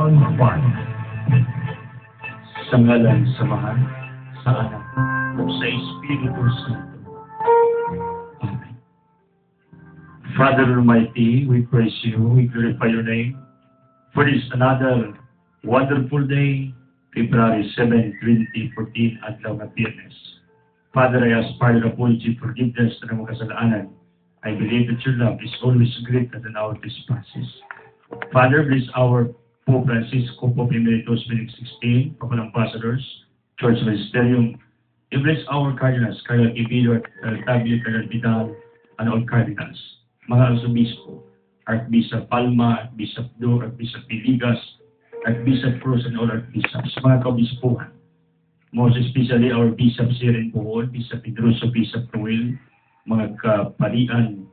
Round 1. Sa ngalan, samahan, sa anak, sa Espiritu Santo. Amen. Father Almighty, we praise you, we glorify your name. For this another wonderful day, February 7, 2014, Adlaw na Biyernes. Father, I ask pardon, apology, forgiveness na ng mga kasalanan. I believe that your love is always greater than our trespasses. Father, bless our Pope Francisco, Pope Emeritus Benedict XVI, Papal Ambassadors, Church Magisterium. You bless our cardinals, Cardinal Ibilio, Cardinal Tabio, Cardinal Vidal, and all cardinals. Mga Arsobispo, Archbishop Palma, Archbishop Do, Archbishop Piligas, Archbishop Cruz, and all Archbishops, mga kabispuhan. Most especially our bishops here in Bohol, Bishop Pedroso, Bishop Noel, mga kaparian,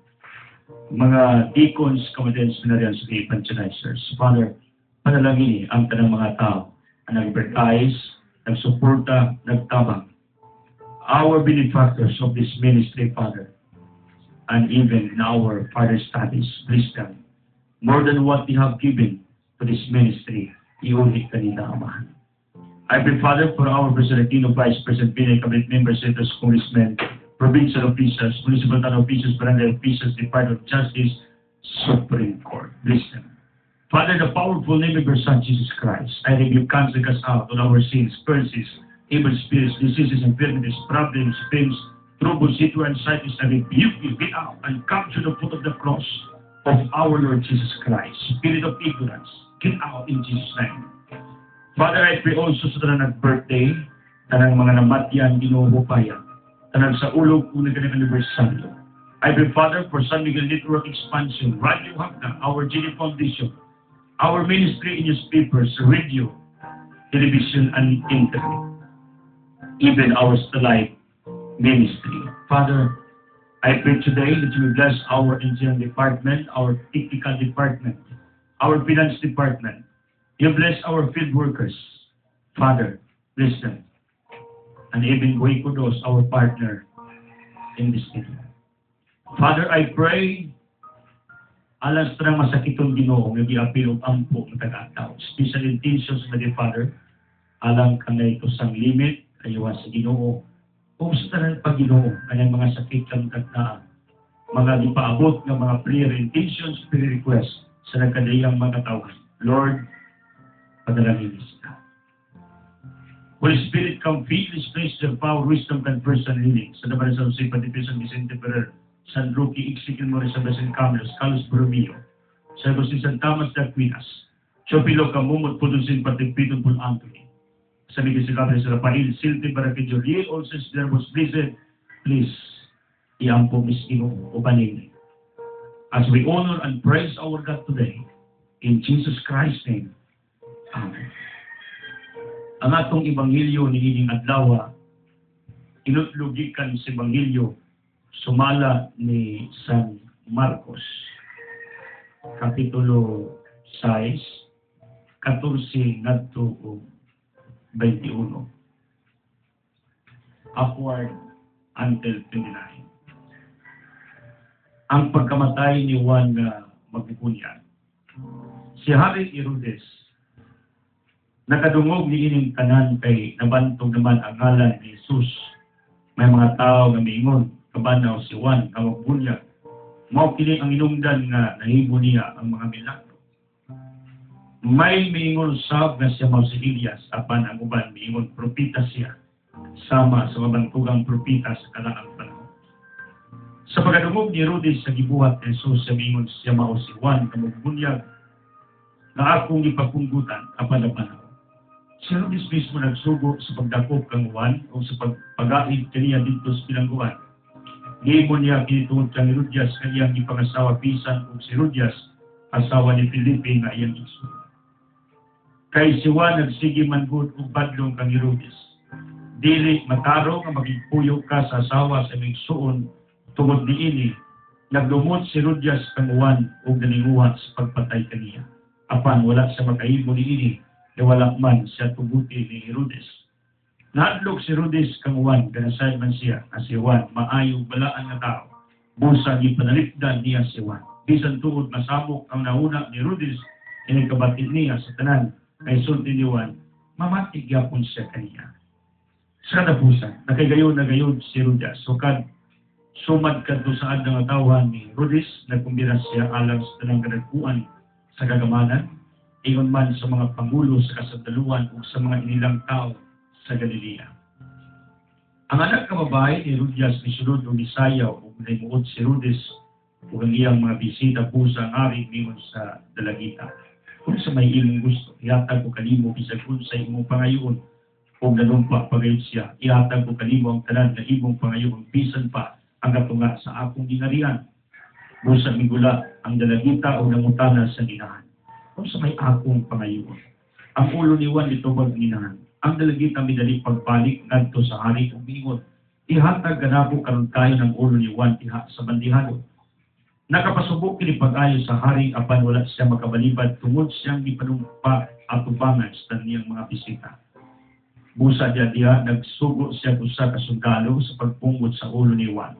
mga deacons, committees, seminarians, and evangelizers. Father, panalangin ang tanang mga tao ang nag-advertise, nagsuporta, nagtabang. Our benefactors of this ministry, Father, and even in our Father studies, bless them. More than what they have given to this ministry, iulit kanina, Amahan. I pray, Father, for our President, Vice President, Pinay, Cabinet members, senators, congressmen, provincial officials, municipal town officials, barangay officials, Department of Justice, Supreme Court. Bless them. Father, the powerful name of your Son, Jesus Christ, I rebuke, cancel, cast out all our sins, curses, evil spirits, diseases, infirmities, problems, pains, trouble, situation, anxieties, I rebuke you, get out, and come to the foot of the cross of our Lord Jesus Christ. Spirit of ignorance, get out in Jesus' name. Father, I pray also sa tanang nag-birthday, tanang mga namatyan, ginubupaya, tanang sa ulog, unang ganang anibersaryo. I pray, Father, for San Miguel Network Expansion, Radio Hagna, our GD Foundation, our ministry in newspapers, radio, television, and internet, even our Life ministry. Father, I pray today that you will bless our engineering department, our technical department, our finance department. You bless our field workers. Father, bless them. And even Boy Kudos, our partner in this meeting. Father, I pray, alas na masakitong Ginoo, nga giapil og ampo ng taga-ataw. Special intentions na di, Father, alang kanay ito sang limit, ayawa sa Ginoo. Kung sa tanan pa Ginoo, kanang mga sakit kang tagnaan, mga gipaabot ng mga prayer intentions, prayer requests sa nagkadayang mga tawhan. Lord, padalangin sila. Holy Spirit, come fill this place with your power, wisdom, and personal healing. Sa naman sa Jose Patipisan Vicente Ferrer, San Roque, Ixikin Morris, San Basin Cameras, Carlos Borromeo, San Jose San Thomas de Aquinas, Chopilo Camumot, Putusin, Patipiton, Pul Anthony, San Miguel Sigabre, San Rafael, Silti, Baraki, Joliel, also there was blessed, please, iampo miskino o panini. As we honor and praise our God today, in Jesus Christ's name, Amen. Ang atong Ebanghelyo ni ining adlaw, inutlugikan sa Ebanghelyo sumala ni San Marcos, Kapitulo 6, 14 ngadto 21. Upward until 29. Ang pagkamatay ni Juan Magbubunyag. Si Hari Herodes, nakadungog ni ining tanan kay nabantog naman ang ngalan ni Jesus. May mga tao nga miingon, kabanaw si Juan nga magbunyag. Mao kini ang inungdan nga nahibo niya ang mga milagro. May miingon sab nga siya mao si Elias, apan ang uban miingon propeta siya, sama sa mabantugang propeta sa kalaang panahon. Sa pagkadungog ni Herodes sa gibuhat ni Jesus, siya miingon siya mao si Juan nga magbunyag na akong ipapunggutan apan ang panahon. Si Herodes mismo nagsugo sa pagdakop kang Juan o sa pag-aid kaniya dito sa bilangguan. Ngayon niya kinitungod kang Herodias kaniyang ipangasawa pisan o si Herodias, asawa ni Felipe nga iyang iso. Kay si Juan nagsige man gud og badlong kang Herodes. Dili mataro nga magigpuyo ka sa asawa sa migsuon tungod niini, nagdumot si Herodias kang Juan og naninguhat sa pagpatay kaniya. Apan wala sa makahimo niini, kaya wala man siya tuguti ni Herodes. Nahadlok si Herodes kang Juan, ganasay man siya, na si Juan, maayong balaan na tao. Busa ipanalikdan niya si Juan. Bisan tuod masabok ang nauna ni Herodes, inagkabatid niya sa tanan, Ay sulti ni Juan, mamatig yapon siya kaniya. Sa katapusan, nakagayon na gayon si Rodas. So kad sumad kadto sa adang tawhan ni Rodis, nagkumbira siya alang sa tanang kadagkuan sa kagamanan, ingon man sa mga pangulo sa kasandaluan o sa mga inilang tao sa Galilea. Ang anak kababae ni Rodis ni sulod o ni Sayaw o naimuot si Rodis o ang iyang mga bisita po sa ari ningon sa dalagita. Kung sa may imong gusto, ihatag ko kanimo bisag kung sa imong pangayoon o nanumpa pagayon siya, ihatag ko kanimo ang tanan na imong pangayoon bisan pa ang katunga sa akong ginarian. Busa migula ang dalagita o nangutana sa ginahan. Kung sa may akong pangayoon. Ang ulo ni Juan ito pag ginahan. Ang dalagita midali pagbalik ngadto sa hari o mingon. Ihatag ganako karon tayo ng ulo ni Juan iha sa bandihado. Nakapasubok kini pag-ayo sa hari apan wala siya makabalibad tungod siyang gipanumpa at tubangan sa niyang mga bisita. Busa diha nagsugo siya usa ka sundalo sa pagpungot sa ulo ni Juan.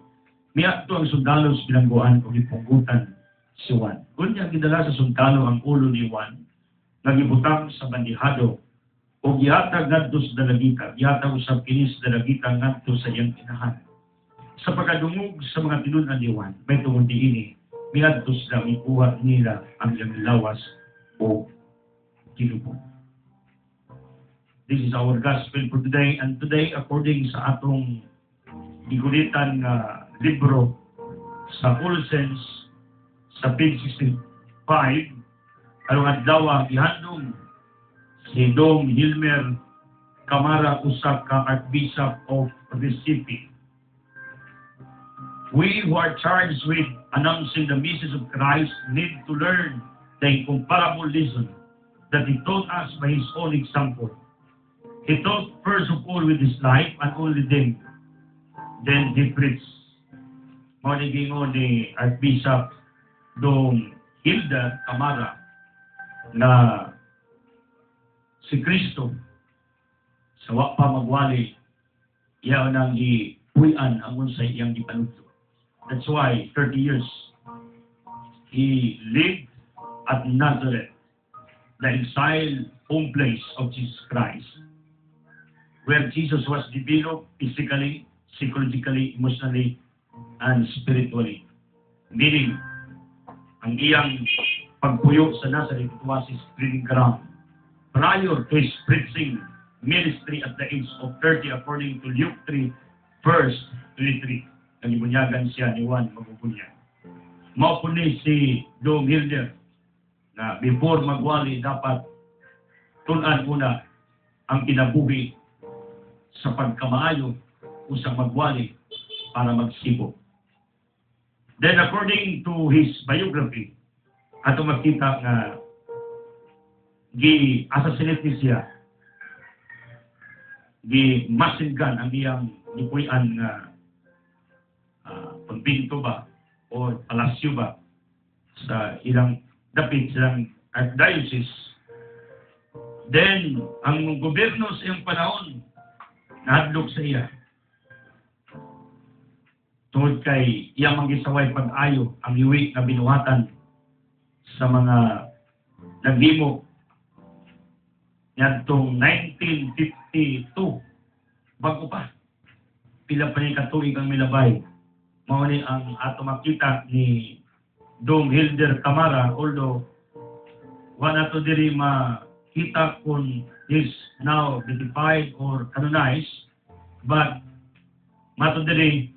Miadto ang sundalo sa bilangguan o gipunggutan si Juan. Kunya gidala sa sundalo ang ulo ni Juan, nagibutang sa bandihado o gihatag ngadto sa dalagita, gihatag usab kini sa dalagita ngadto sa iyang inahan. Sa pagkadungog sa mga tinun-an ni Juan, may tungod diini, miadto sila ikuha nila ang iyang lawas o kinubog. This is our gospel for today, and today according sa atong gigulitan nga libro sa Colossians sa page 65, arong adlaw gihandom si Dom Hilmer Camara, usa ka Archbishop of Recife. We who are charged with announcing the message of Christ need to learn the incomparable lesson that He taught us by His own example. He taught first of all with His life and only then He preached. Mauligingon ni Archbishop Dom Hilda Camara na si Kristo sa wa pa magwali iya nang ipuy-an ang unsay iyang gipanudto. That's why 30 years he lived at Nazareth, the exiled home place of Jesus Christ, where Jesus was developed physically, psychologically, emotionally, and spiritually. Meaning, ang iyang pagpuyo sa Nazareth, it was his training ground. Prior to his preaching ministry at the age of 30, according to Luke 3, verse 23, nagibunyagan siya ni Juan magbubunyag. Mao po ni si Dom Hilder na before magwali dapat tunan muna ang kinabuhi sa pagkamaayo usang magwali para magsibo. Then according to his biography, ato makita nga gi-assassinate ni siya, gi-masingan ang iyang gipuy-an nga pagbinto ba o palasyo ba sa ilang dapit silang archdiocese. Then, ang gobyerno sa iyang panahon nahadlok sa iya. Tungod kay iyang manggisaway pag-ayo ang iwi na binuhatan sa mga naghimo ngadtong 1952. Bago pa. Pila pa ni katuig ang milabay. Mao ni ang ato makita ni Dom Hilder Camara, although wala to diri makita kung is now beatified or canonized, but mato diri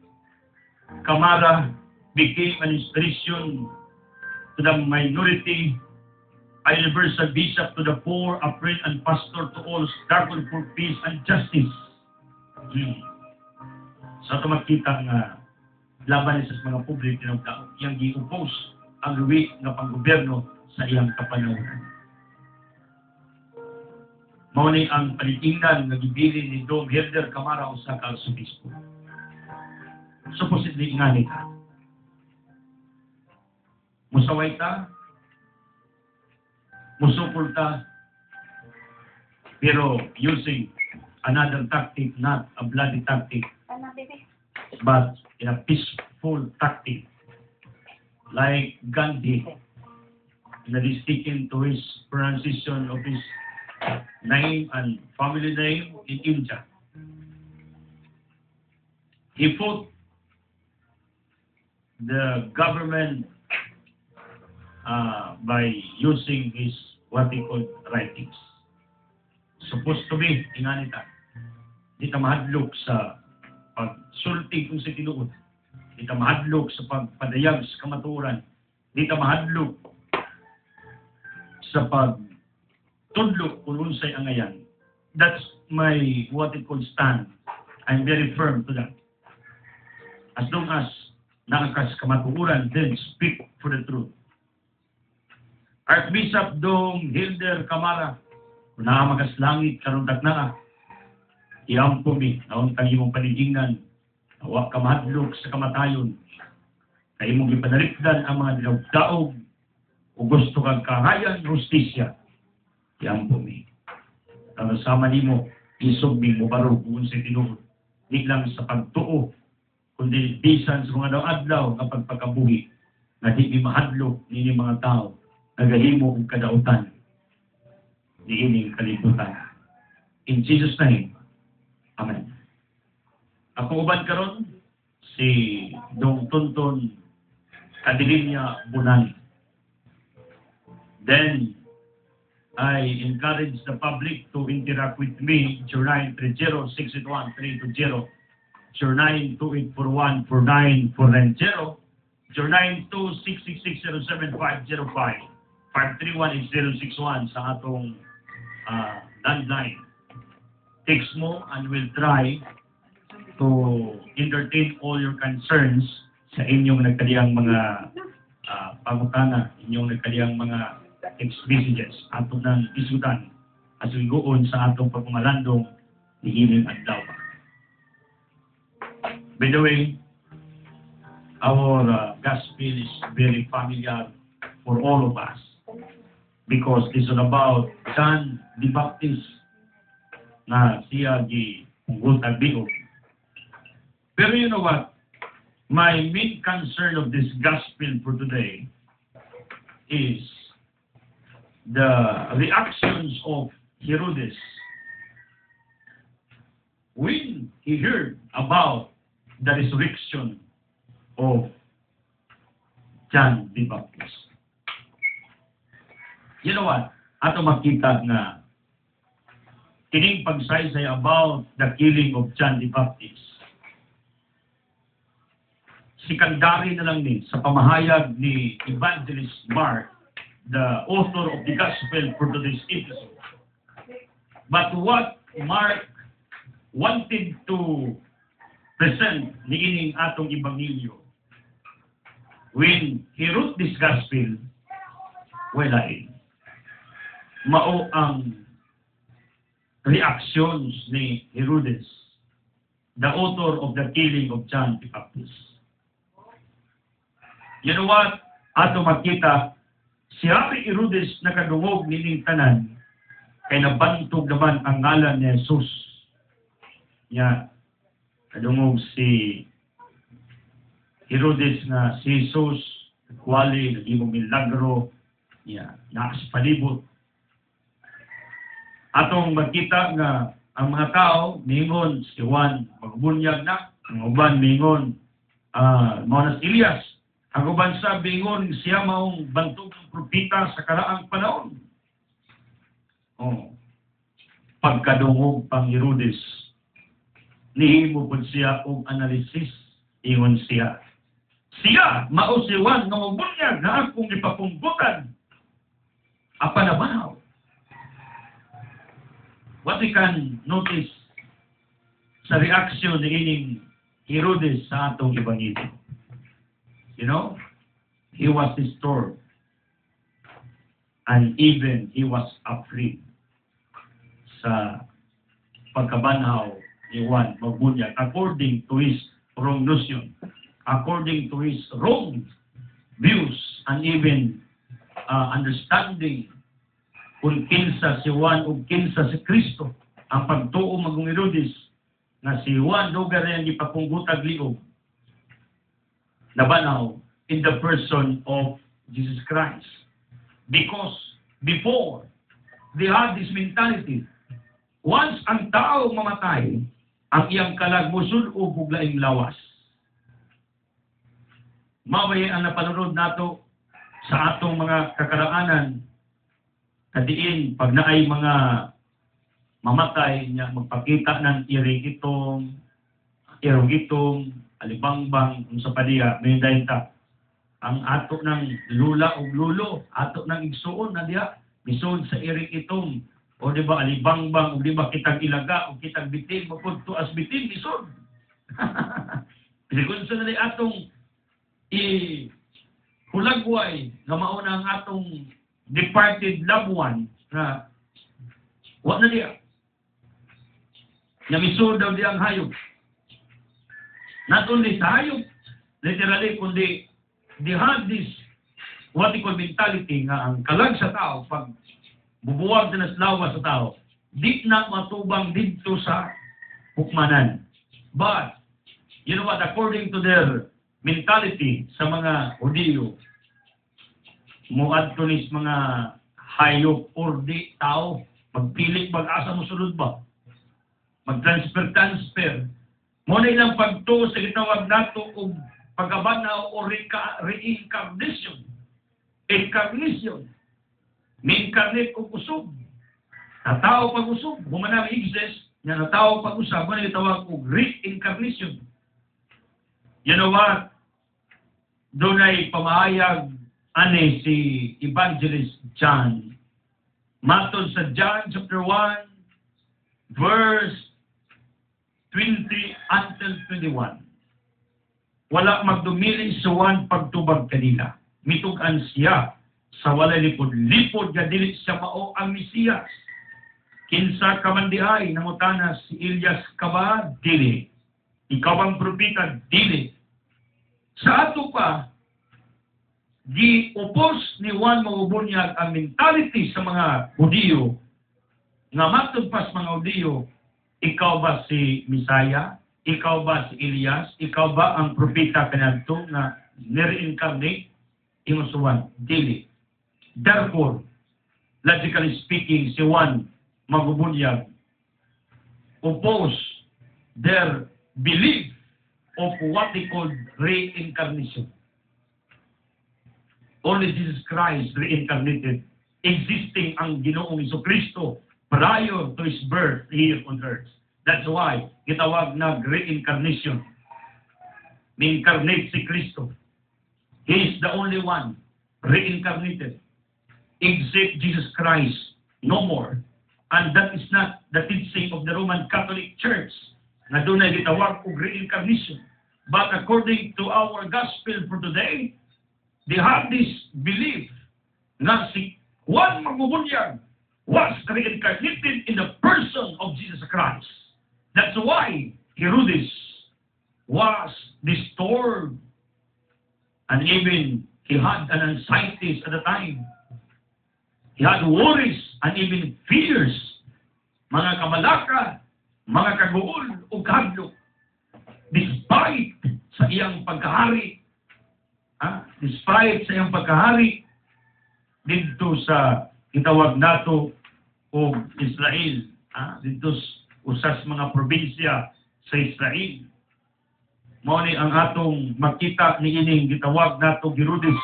Camara became an inspiration to the minority, a universal bishop to the poor, a friend and pastor to all, struggle for peace and justice. Sa ito makita nga laban sa mga public na iyang gi-oppose ang luwi ng panggobyerno sa iyang kapanahonan. Mao ni ang panitingnan nga gibilin ni Dom Hilder Camara usa ka arsobispo. Supposedly ingani ka. Musaway ta, musupol ta, pero using another tactic, not a bloody tactic, but in a peaceful tactic, like Gandhi, that is sticking to his pronunciation of his name and family name in India. He put the government by using his what he called writings. Supposed to be, inganita, di ta mahadlok sa pagsulti kung sa tinuod. Di ta mahadlok sa pagpadayag sa kamatuoran. Di ta mahadlok sa pagtudlok kung unsay angayan. That's my what it called stand. I'm very firm to that. As long as nakakas kamatuoran, then speak for the truth. Archbishop Dong Hilder Camara, kung nakamagas langit, karundak na iampo mi, naon kang imong paligingnan, nawa ka mahadlok sa kamatayon, na imong ipanalikdan ang mga dinagdaog, o gusto kang kahayan, justisya, iampo mi. Ang sama nimo, isog mi mo baro kung sa tinuod, di lang sa pagtuo, kundi bisan sa mga adlaw nga pagpakabuhi, na di mi mahadlok nini mga tao, nagahimo og kadautan di ining kalibutan. In Jesus' name, Amen. Ako uban karon si Dong Tonton Adilinia Bunani. Then, I encourage the public to interact with me, 0930-681-320, 092841-49490, 092666070505, 5318061 sa atong landline. Text mo and we'll try to entertain all your concerns sa inyong nagkaliyang mga pangutana, inyong nagkaliyang mga text messages ato ng isudan as we go on sa atong pagmamalandong ni Hiling Adlaw. By the way, our gospel is very familiar for all of us because this is about John the Baptist na siya gihunggot agbiog. Pero you know what? My main concern of this gospel for today is the reactions of Herodes when he heard about the resurrection of John the Baptist. You know what? Ato makita nga kining pagsaysay about the killing of John the Baptist. Sikandari na lang ni sa pamahayag ni Evangelist Mark, the author of the gospel for today's episode. But what Mark wanted to present ni ining atong ebanghelyo when he wrote this gospel, wala mao ang reactions ni Herodes, the author of the killing of John the Baptist. You know what? Ato makita, si Hapi Herodes nakadungog nining tanan, kay nabantog naman ang ngalan ni Jesus. Nya, kadungog si Herodes nga si Jesus, nagwali, nag-imong milagro, nakasipalibot. Atong makita nga ang mga tao, mingon si Juan, magbunyag na, ang uban mingon, mao na si Elias, ang uban sa mingon siya maong bantog ng propeta sa karaang panahon. Pagkadungog pang Herodes, nihimo po siya og analysis, ingon siya. Siya, mao si Juan, nga magbunyag na akong ipapunggutan. Apa na ba? What we can notice sa reaction ni ining Herodes sa atong ebanghelyo. You know, he was disturbed and even he was afraid sa pagkabanhaw ni Juan magbunyag according to his wrong notion, according to his wrong views and even understanding kung kinsa si Juan o kinsa si Kristo. Ang pagtuo magong Herodes na si Juan lugar na yung ipapunggutag liog nabanaw in the person of Jesus Christ. Because before they had this mentality. Once ang tao mamatay, ang iyang kalag musud o buglaing lawas. Mabay ang napanunod nato sa atong mga kakaraanan, kadiin pag naay mga mamatay niya magpakita ng irong itong alibangbang sa padiya may dayta ang ato ng lula o lulo ato ng igsuon na diha misod sa iring itong o di ba alibangbang o di ba kitag ilaga o kitag bitin mapud tuas bitin misod. Kung sa nali atong hulagway nga mao na ang atong departed loved one na wa na diya na misod daw diyang hayop. Not only sa hayop, literally, kundi they have this what we call mentality nga ang kalag sa tao, pag bubuwag na lawas sa tao, di na matubang dito sa hukmanan. But, you know what, according to their mentality sa mga Hudiyo, muadto nis mga hayop or di tao, magpilit mag-asa mo sulod ba? Mag-transfer. Muna ilang pagto sa gitawag nato o pagkabana o reincarnation. Incarnation. May-incarnate o usog. Natao pag-usog. Humanang exist, na natao pag-usab. Muna itawag o reincarnation. You know what? Doon ay pamahayag si Evangelist John. Matod sa John chapter 1, verse 20 until 21. Wala magdumiling suwan pagtubag kanila. Mitugan siya sa wala lipod-lipod nga dili siya mao ang Mesiyas. Kinsa ka man diay nangutana si Elias ka ba? Dili. Ikaw ang propeta? Dili. Sa ato pa, gi-opos ni Juan Mangubunyag ang mentality sa mga Hudiyo nga matod pas mga Hudiyo. Ikaw ba si Misaya? Ikaw ba si Elias? Ikaw ba ang propeta kanadto na nire-incarnate? Imusuwan, dili. Therefore, logically speaking, si Juan Magubunyag oppose their belief of what they call reincarnation. Only Jesus Christ reincarnated, existing ang Ginoong Jesucristo prior to His birth here on earth. That's why gitawag na reincarnation. May-incarnate si Kristo. He is the only one reincarnated. Except Jesus Christ, no more. And that is not the teaching of the Roman Catholic Church na doon ay gitawag og reincarnation. But according to our gospel for today, they have this belief na si Juan Magubunyag was reincarnated in the person of Jesus Christ. That's why Herodes was disturbed and even he had an anxiety at the time. He had worries and even fears. Mga kamalaka, mga kaguol o kadlok. Despite sa iyang pagkahari, despite sa iyang pagkahari, dito sa itawag nato o Israel, dito usas mga probinsya sa Israel. Mao ni ang atong makita ni ining gitawag nato Herodes.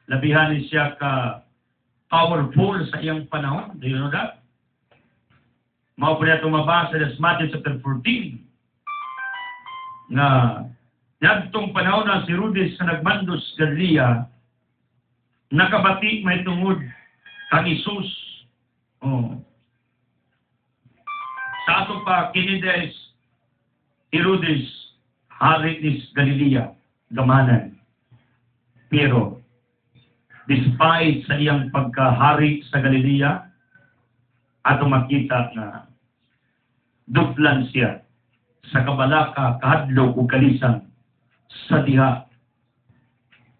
Labihan ni siya ka powerful sa iyang panahon. Do you know that? Mao pa nato mabasa sa Matthew chapter 14 na yadtong panahon na si Herodes sa nagmandos Galilea nakabati may tungod kang Isus. Sa ato pa kinides Herodes hari ni Galilea gamanan. Pero despite sa iyang pagkahari sa Galilea, ato makita na duplan siya sa kabalaka, kahadlok o kalisang sa diha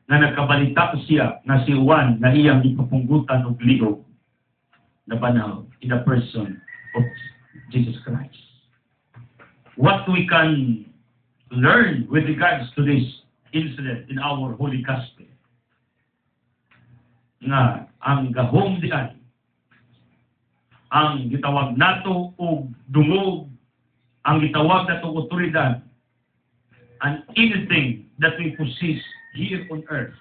na nagkabalita siya na si Juan na iyang ipapunggutan og liog na banaw in the person of Jesus Christ. What we can learn with regards to this incident in our Holy Gospel nga ang gahom diay ang gitawag nato og dungog, ang gitawag nato og otoridad, and anything that we possess here on earth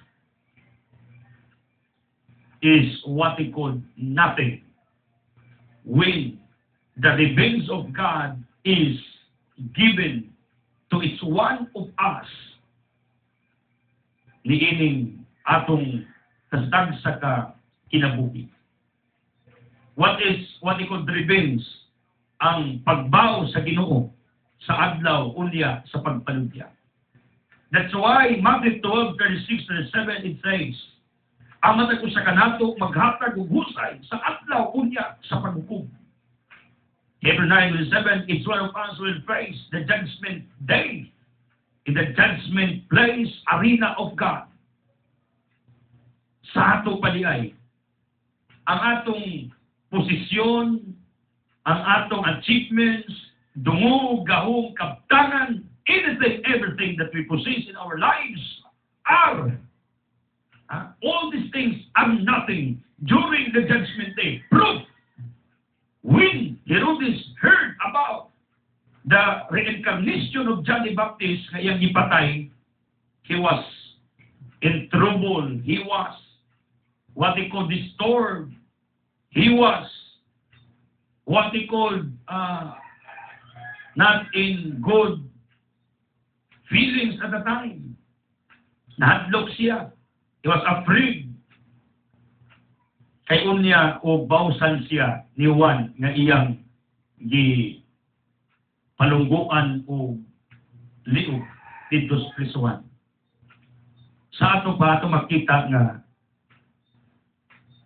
is what we call nothing when the revenge of God is given to each one of us niining atong kasdag sa kinabuhi. What we call revenge? Ang pagbao sa Ginoo sa adlaw unya sa pagpalugya. That's why Matthew 12:36-37 it says, ang matag usa kanato maghatag og husay sa adlaw unya sa paghukom. Hebrews 9:7, each one of us will face the judgment day in the judgment place arena of God. Sa ato padiay, ang atong posisyon, ang atong achievements, dungog, gahong, kabtangan, anything, everything that we possess in our lives are, all these things are nothing during the judgment day. Proof! When Herodes heard about the reincarnation of John the Baptist na iyang ipatay, he was in trouble. He was what they call disturbed. He was what they call not in good feelings at the time. Nahadlok siya. He was afraid. Kay unya o bawsan siya ni Juan nga iyang palungguan o liog dito sa prisuhan. Sa ato pa ato makita nga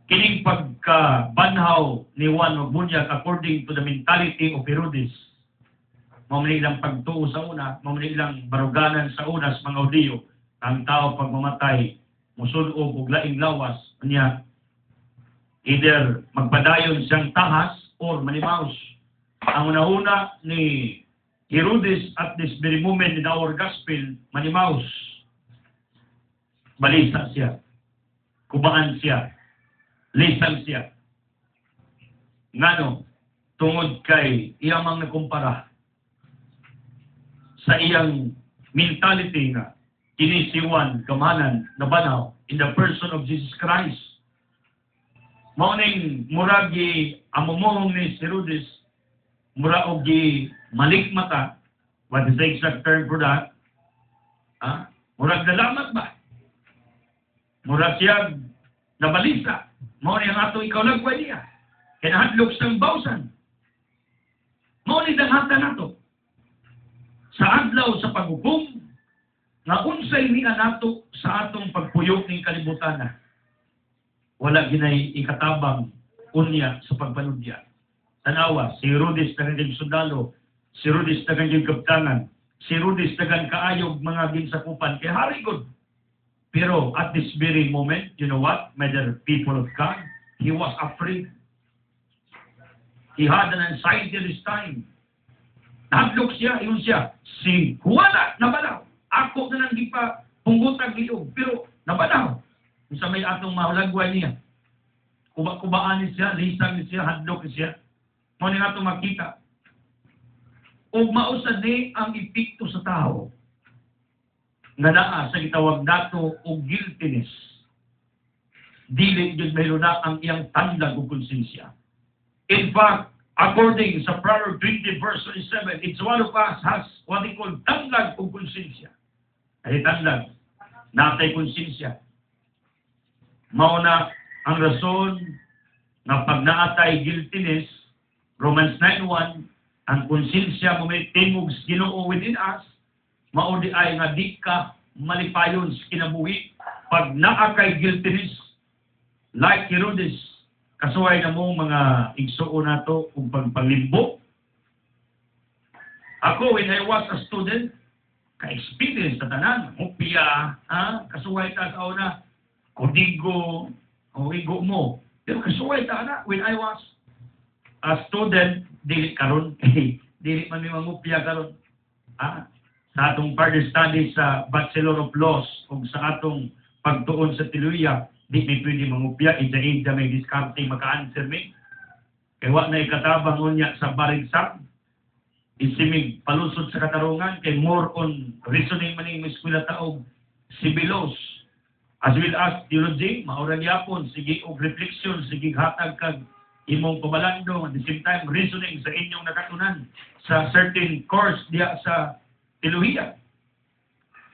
kining pagkabanhaw ni Juan magbunyag according to the mentality of Herodes. Mao man ilang pagtuo sa una, mao man ilang baruganan sa una sa mga Hudiyo, ang tao pag mamatay musulob og laing lawas niya either magpadayon siyang tahas or manimaus. Ang una-una ni Herodes at this very moment in our gospel, manimaus. Balisa siya. Kubaan siya. Lisang siya. Ngano, tungod kay iyang mga nakumpara sa iyang mentality nga kinisiwan, kamanan, nabanaw in the person of Jesus Christ. Mauning muragi amumong ni Herodes, murag gi malikmata, what is the exact term for that? Murag nalamat ba? Murag siya nabalisa. Mauning ang ato ikaw nagway niya. Kinahadlok siyang bawsan. Mauning danghatan nato. Sa adlaw sa paghukom, nga unsay niya nato sa atong pagpuyok ng kalibutan na. Wala ginay ikatabang unya sa pagpanudya. Tanawa, si Herodes naganjig sundalo, si Herodes naganjig kaptangan, si Herodes nagan kaayog mga ginsakupan, kaya hari good. Pero at this very moment, you know what, my dear people of God, he was afraid. He had an anxiety at this time. Nahadlok siya, yun siya, si Juana, nabalaw. Ako na nang gipa punggutang ilog, pero nabalaw. Sa may atong mahulagway niya. Kubaan niya siya, lisang niya siya, hadlok niya siya. Muna nga itong makita. O mausad ni ang epekto sa tao nga naa sa gitawag nato o guiltiness. Dili yun mayroon na ang iyang tandag o konsensya. In fact, according sa Proverbs 20 verse 27, each one of us has what they call tandag o konsensya. Ay tandag, natay konsensya. Mauna ang rason na pag naatay guiltiness, Romans 9:1, ang konsensya mo may tingog sa Ginoo within us, maudi ay nga di ka malipayon sa kinabuhi. Pag naakay guiltiness, like Herodes, kasuway na mo mga igsuo na to kung pagpanglimbo. Ako, when I was a student, ka-experience sa tanan, mupia, kasuway ta sa una, kodigo, o igo mo. Pero kasuway ta na, when I was a student, dili karon, dili man may mangupya karon. Sa atong further study sa Bachelor of Laws, o sa atong pagtuon sa Tiluya, di may pwede mangupya, ija-ija may discarding maka-answer me. Kaya wa na ikatabang unya sa barigsam, isimig palusot sa katarungan, kay more on reasoning maning eskwela taog sibilos, as well as theology, maurang yapon, sige og reflection, sige hatag kag imong pabalandong, at the same time, reasoning sa inyong nakatunan sa certain course diya sa teolohiya.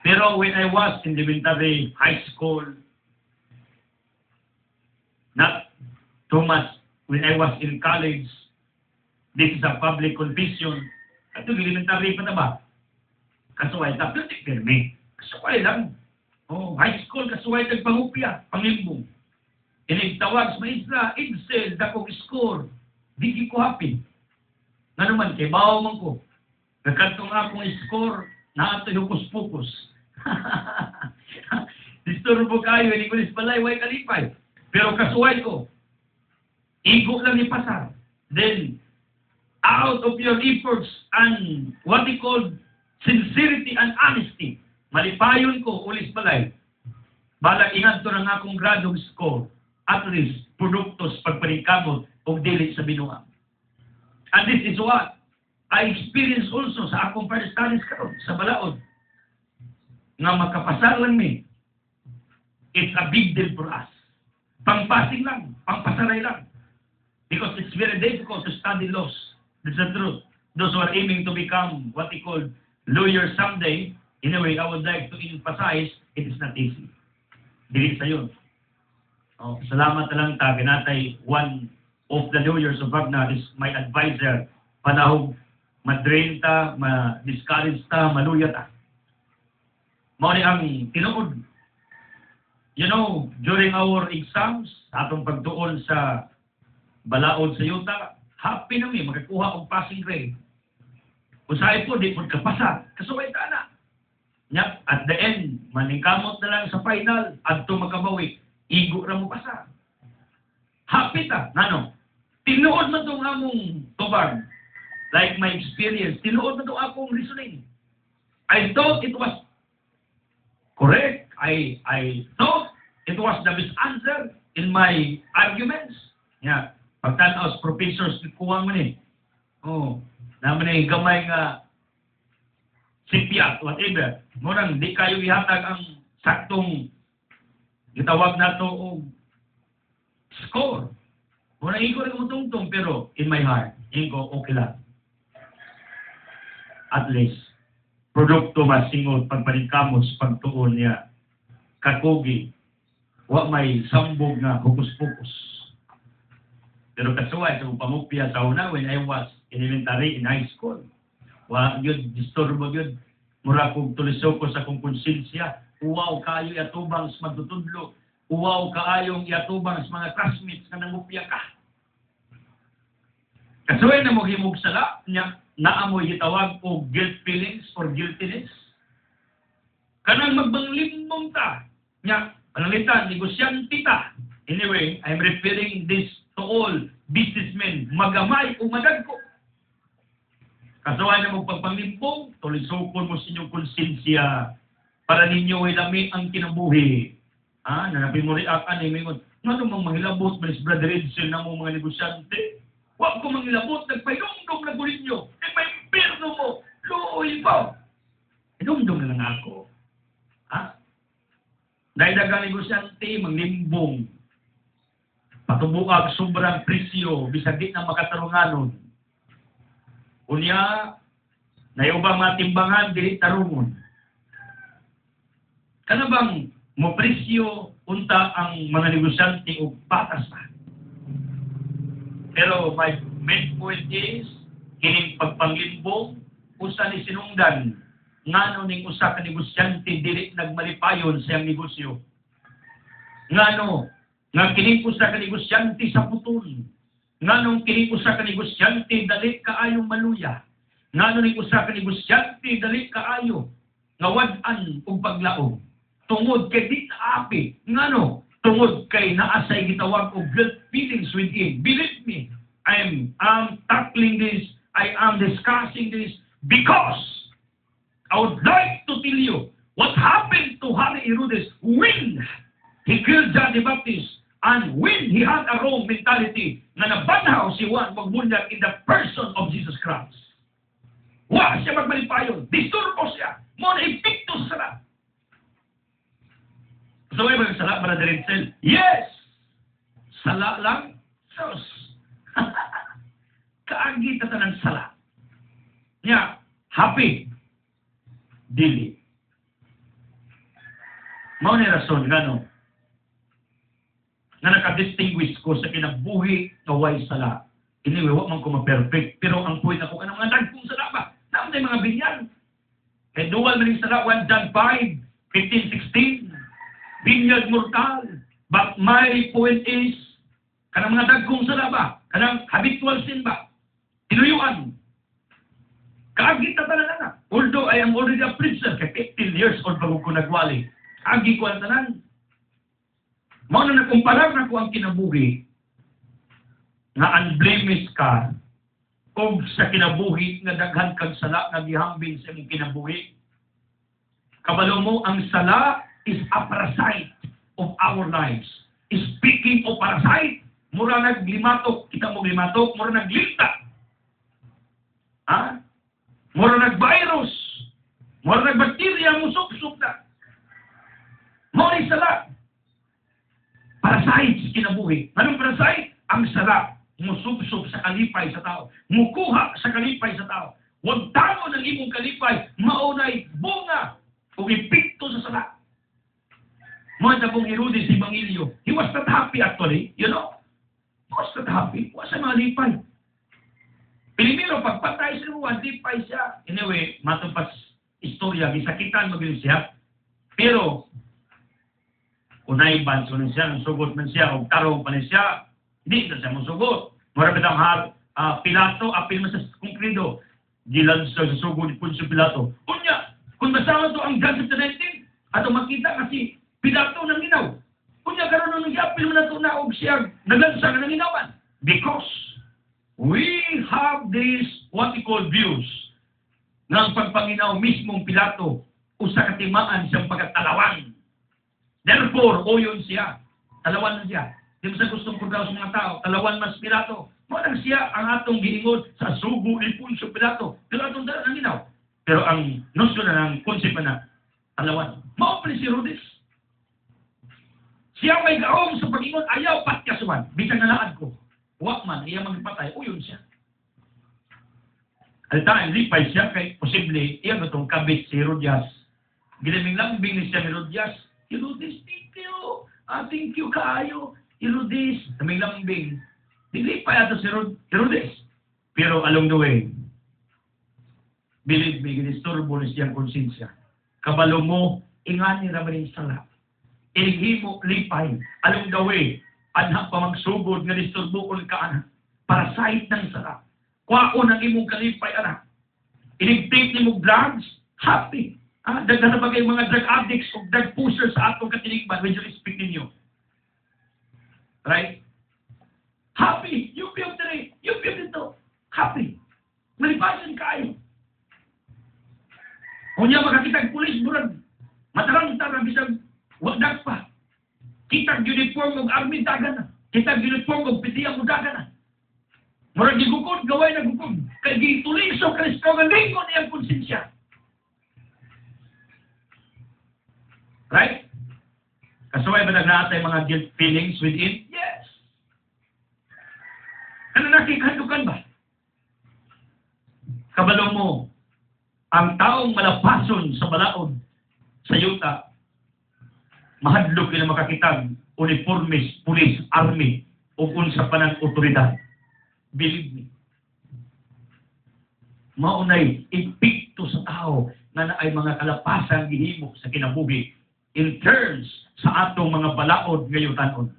Pero when I was in elementary, high school, not too much when I was in college, this is a public confession. At yung elementary pa na ba? Kasuway, tapos permi. Kasuway lang. Oh, high school, kasuway tagpangupya, pangimbong. Inigtawag sa maestra, Excel, dakong score. Di ko happy. Nga naman, kay bawa man ko. Nagkantong akong score, na ito yung puspukos. Disturbo kayo, hindi ko nisbalay, way kalipay. Pero kasuway ko, igo lang ipasar. Then, out of your efforts and what they call sincerity and honesty, malipayon ko, ulis balay. Balang ingat to ng akong gradong score, at least, produktos pagpaningkamot o dili sa binuang. And this is what I experienced also sa akong further studies karon sa Balaod. Nga makapasar lang mi, it's a big deal for us. Pangpasing lang, pangpasaray lang. Because it's very difficult to study laws. That's the truth. Those who are aiming to become what they call lawyers someday, in a way, I would like to emphasize, it is not easy. Dili sa yun. Oh, salamat na lang ta, kinatay one of the lawyers of Wagner is my advisor. Panahog, madrain ta, ma-discourage ta, maluya ta. Mao ang tinuod. You know, during our exams, atong pagtuon sa Balaod sa Yuta, happy na mi, makakuha og passing grade. Usahay po, di po kapasa. Kasuway ta na. Nya, at the end, maningkamot na lang sa final, adto makabawi, igo ra mo pasa. Happy ta. Nano? Tinuod na itong among tubag. Like my experience, tinuod na itong akong reasoning. I thought it was correct. I thought it was the best answer in my arguments. Yeah. Pagtanaw sa professors, kuha mo ni. Oh, naman ay gamay nga sipiat, whatever. Murang, di kayo ihatag ang saktong gitawag na to o score. Murang, iko rin kumutungtong, pero in my heart, iko, okay lang. At least, produkto masingot, pagpaningkamos, pagtuon niya, kakugi, wa may sambog na hukus-pukus. Pero kasuway, sa pamupya sa una, when I was elementary in high school, wa yun, disturbo yun, mura kong tuliso ko sa kong konsensya, uwaw kaayo iatubang sa magtutudlo, uwaw kaayong iatubang sa mga classmates na nangupya ka. Kasuway na maghimog sala, niya, naamoy gitawag o guilt feelings or guiltiness. Kanang magbanglimbong ta, niya, panalitan, negosyante ta. Anyway, I'm referring this to all businessmen, magamay o madagko. Kasuhan na magpagpanglimbong, tulisokon mo sa inyong konsensya para ninyo ay lami ang kinabuhi. Nanapin mo rin akan, mingon, ano mang manghilabot, Miss Brother Edson, na mong mga negosyante? Huwag ko manghilabot, nagpayungdong na gurin nyo, nagpayimperno mo, looy pa. Inumdong na lang ako. Dahil dagang negosyante, manglimbong, patubukag sobrang presyo, bisag di na makatarunganon. Unya, nayubang matimbangan, dili tarungon. Kana bang mo presyo, unta ang mga negosyante o patas pa. Pero my main point is, kining pagpanglimbong, usa ni sinungdan, ngano ning usa ka negosyante, dili nagmalipayon sa iyang negosyo. Ngano, nga kining usa ka negosyante sa putol. Nganong kining usa ka negosyante dali kaayong maluya. Ngano ning usa ka negosyante dali kaayo nga wad-an og paglaom. Tungod kay di api. Ngano? Tungod kay naasay gitawag og guilt feelings within. Believe me, I am tackling this, I am discussing this because I would like to tell you what happened to Hari Herodes when he killed John the Baptist. And when he had a wrong mentality, nga nabanhaw si Juan magbunyag in the person of Jesus Christ. Wa siya magmalipayon. Disturbo siya. Mo na ipikto sa sala. So, ba yung sala, Brother Rinsel? Yes! Sala lang? Sos. Kaagi ta ng sala. Nya, happy. Dili. Mao ni rason ngano nga naka-distinguish ko sa kinabuhi nga way sala. Anyway, wa man ko ma-perfect, pero ang point ako kanang mga dagkong sala ba? Naman tay mga binyan. Kay dual man ning sala 1 John 5, 15, 16. Binyag mortal. But my point is kanang mga dagkong sala ba? Kanang habitual sin ba? Tinuyuan. Kaagit na talaga. Although I am already a preacher, kay 15 years old bago ko nagwali. Agi ko ang tanan. Mao na nakumparar na ko ang kinabuhi nga unblemished ka o sa kinabuhi nga daghan kang sala nga gihambing sa imong kinabuhi. Kabalo mo, ang sala is a parasite of our lives. Speaking of parasite, mura naglimatok, kita mo glimatok, mura naglinta. Ha? Mura nag-virus. Mura nag-bacteria, musok-sok na. Mura sala. Parasite kinabuhi. Anong parasite? Ang sala. Musubsob sa kalipay sa tao. Mukuha sa kalipay sa tao. Huwag tao ng imong kalipay. Maunay bunga o ipikto sa sala. Mga tabong Herodes si Bangilio. He was not happy actually. You know? He was not happy. Huwag sa mga lipay. Pilimiro, pagpatay sa Juan, lipay siya. Anyway, matupas istorya. Gisakitan magaling siya. Pero, unay banso na siya, nasugot man siya, o tarong pa na siya, hindi na siya masugot. Marami ang Pilato, apil man sa kongkrido, gilan sa sugot ni Poncio Pilato. Unya, kung masama to ang God of the 19, ato makita kasi Pilato nang ginaw. Unya, karoon nang apil man na ito na og siya, naglansa na nang ginawan. Because we have this, what we call views, ng pagpanginaw mismong Pilato, usa katimaan siyang pagkatalawan. Therefore, yun siya. Talawan na siya. Di mo sa gustong kurdaw sa mga tao, talawan mas Pilato. Manang siya ang atong giingod sa sugo ni Poncio Pilato. Pero atong dala ng ginaw. Pero ang nosyo na ng konsep na talawan. Maupli si Herodes. Siya may gaong sa pag-ingon, ayaw patkasuan. Bisang nalaan ko. Wak man, iya magpatay, yun siya. At time, lipay siya kay posible, iya itong kabit si Herodias. Ginaming lambing ni siya Herodias. Herodes, thank you. Thank you kaayo. Herodes, naming lambing. Dili pa yato si Herodes. Pero along the way, believe me, ginisturbo na siyang konsensya. Kabalo mo, ingani naman yung sala. Iligi mo, lipay. Along the way, anak pa magsugod nga disturbo ko ka anak. Parasite ng sala. Kwaon ang imong kalipay anak. Iligtake ni mo drugs, happy. Daghan na ba kayo mga drug addicts o drug pushers sa atong katinigban when you speak ninyo? Right? Happy! You feel today. You feel dito. Happy. Malipasan kayo. Kung niya makakitag pulis, murag matarang-tarang bisang wagdag pa. Kitag uniform ng army dagan na. Kitag uniform ng pitiya mo dagan na. Murag gigukod, gaway na gukod. Kaya gituliso, Kristo, nga lingkod niyang konsensya. Right? Kasuway ba nagnaatay mga guilt feelings within? Yes. Ano nakikadukan ba? Kabalo mo, ang taong malapason sa balaod sa yuta, mahadlok na makakitag, uniformes, police, army, o unsa pa ng otoridad. Believe me. Maunay, ipikto sa tao na ay mga kalapasang gihimo sa kinabuhi in terms sa atong mga balaod ngayon tanon.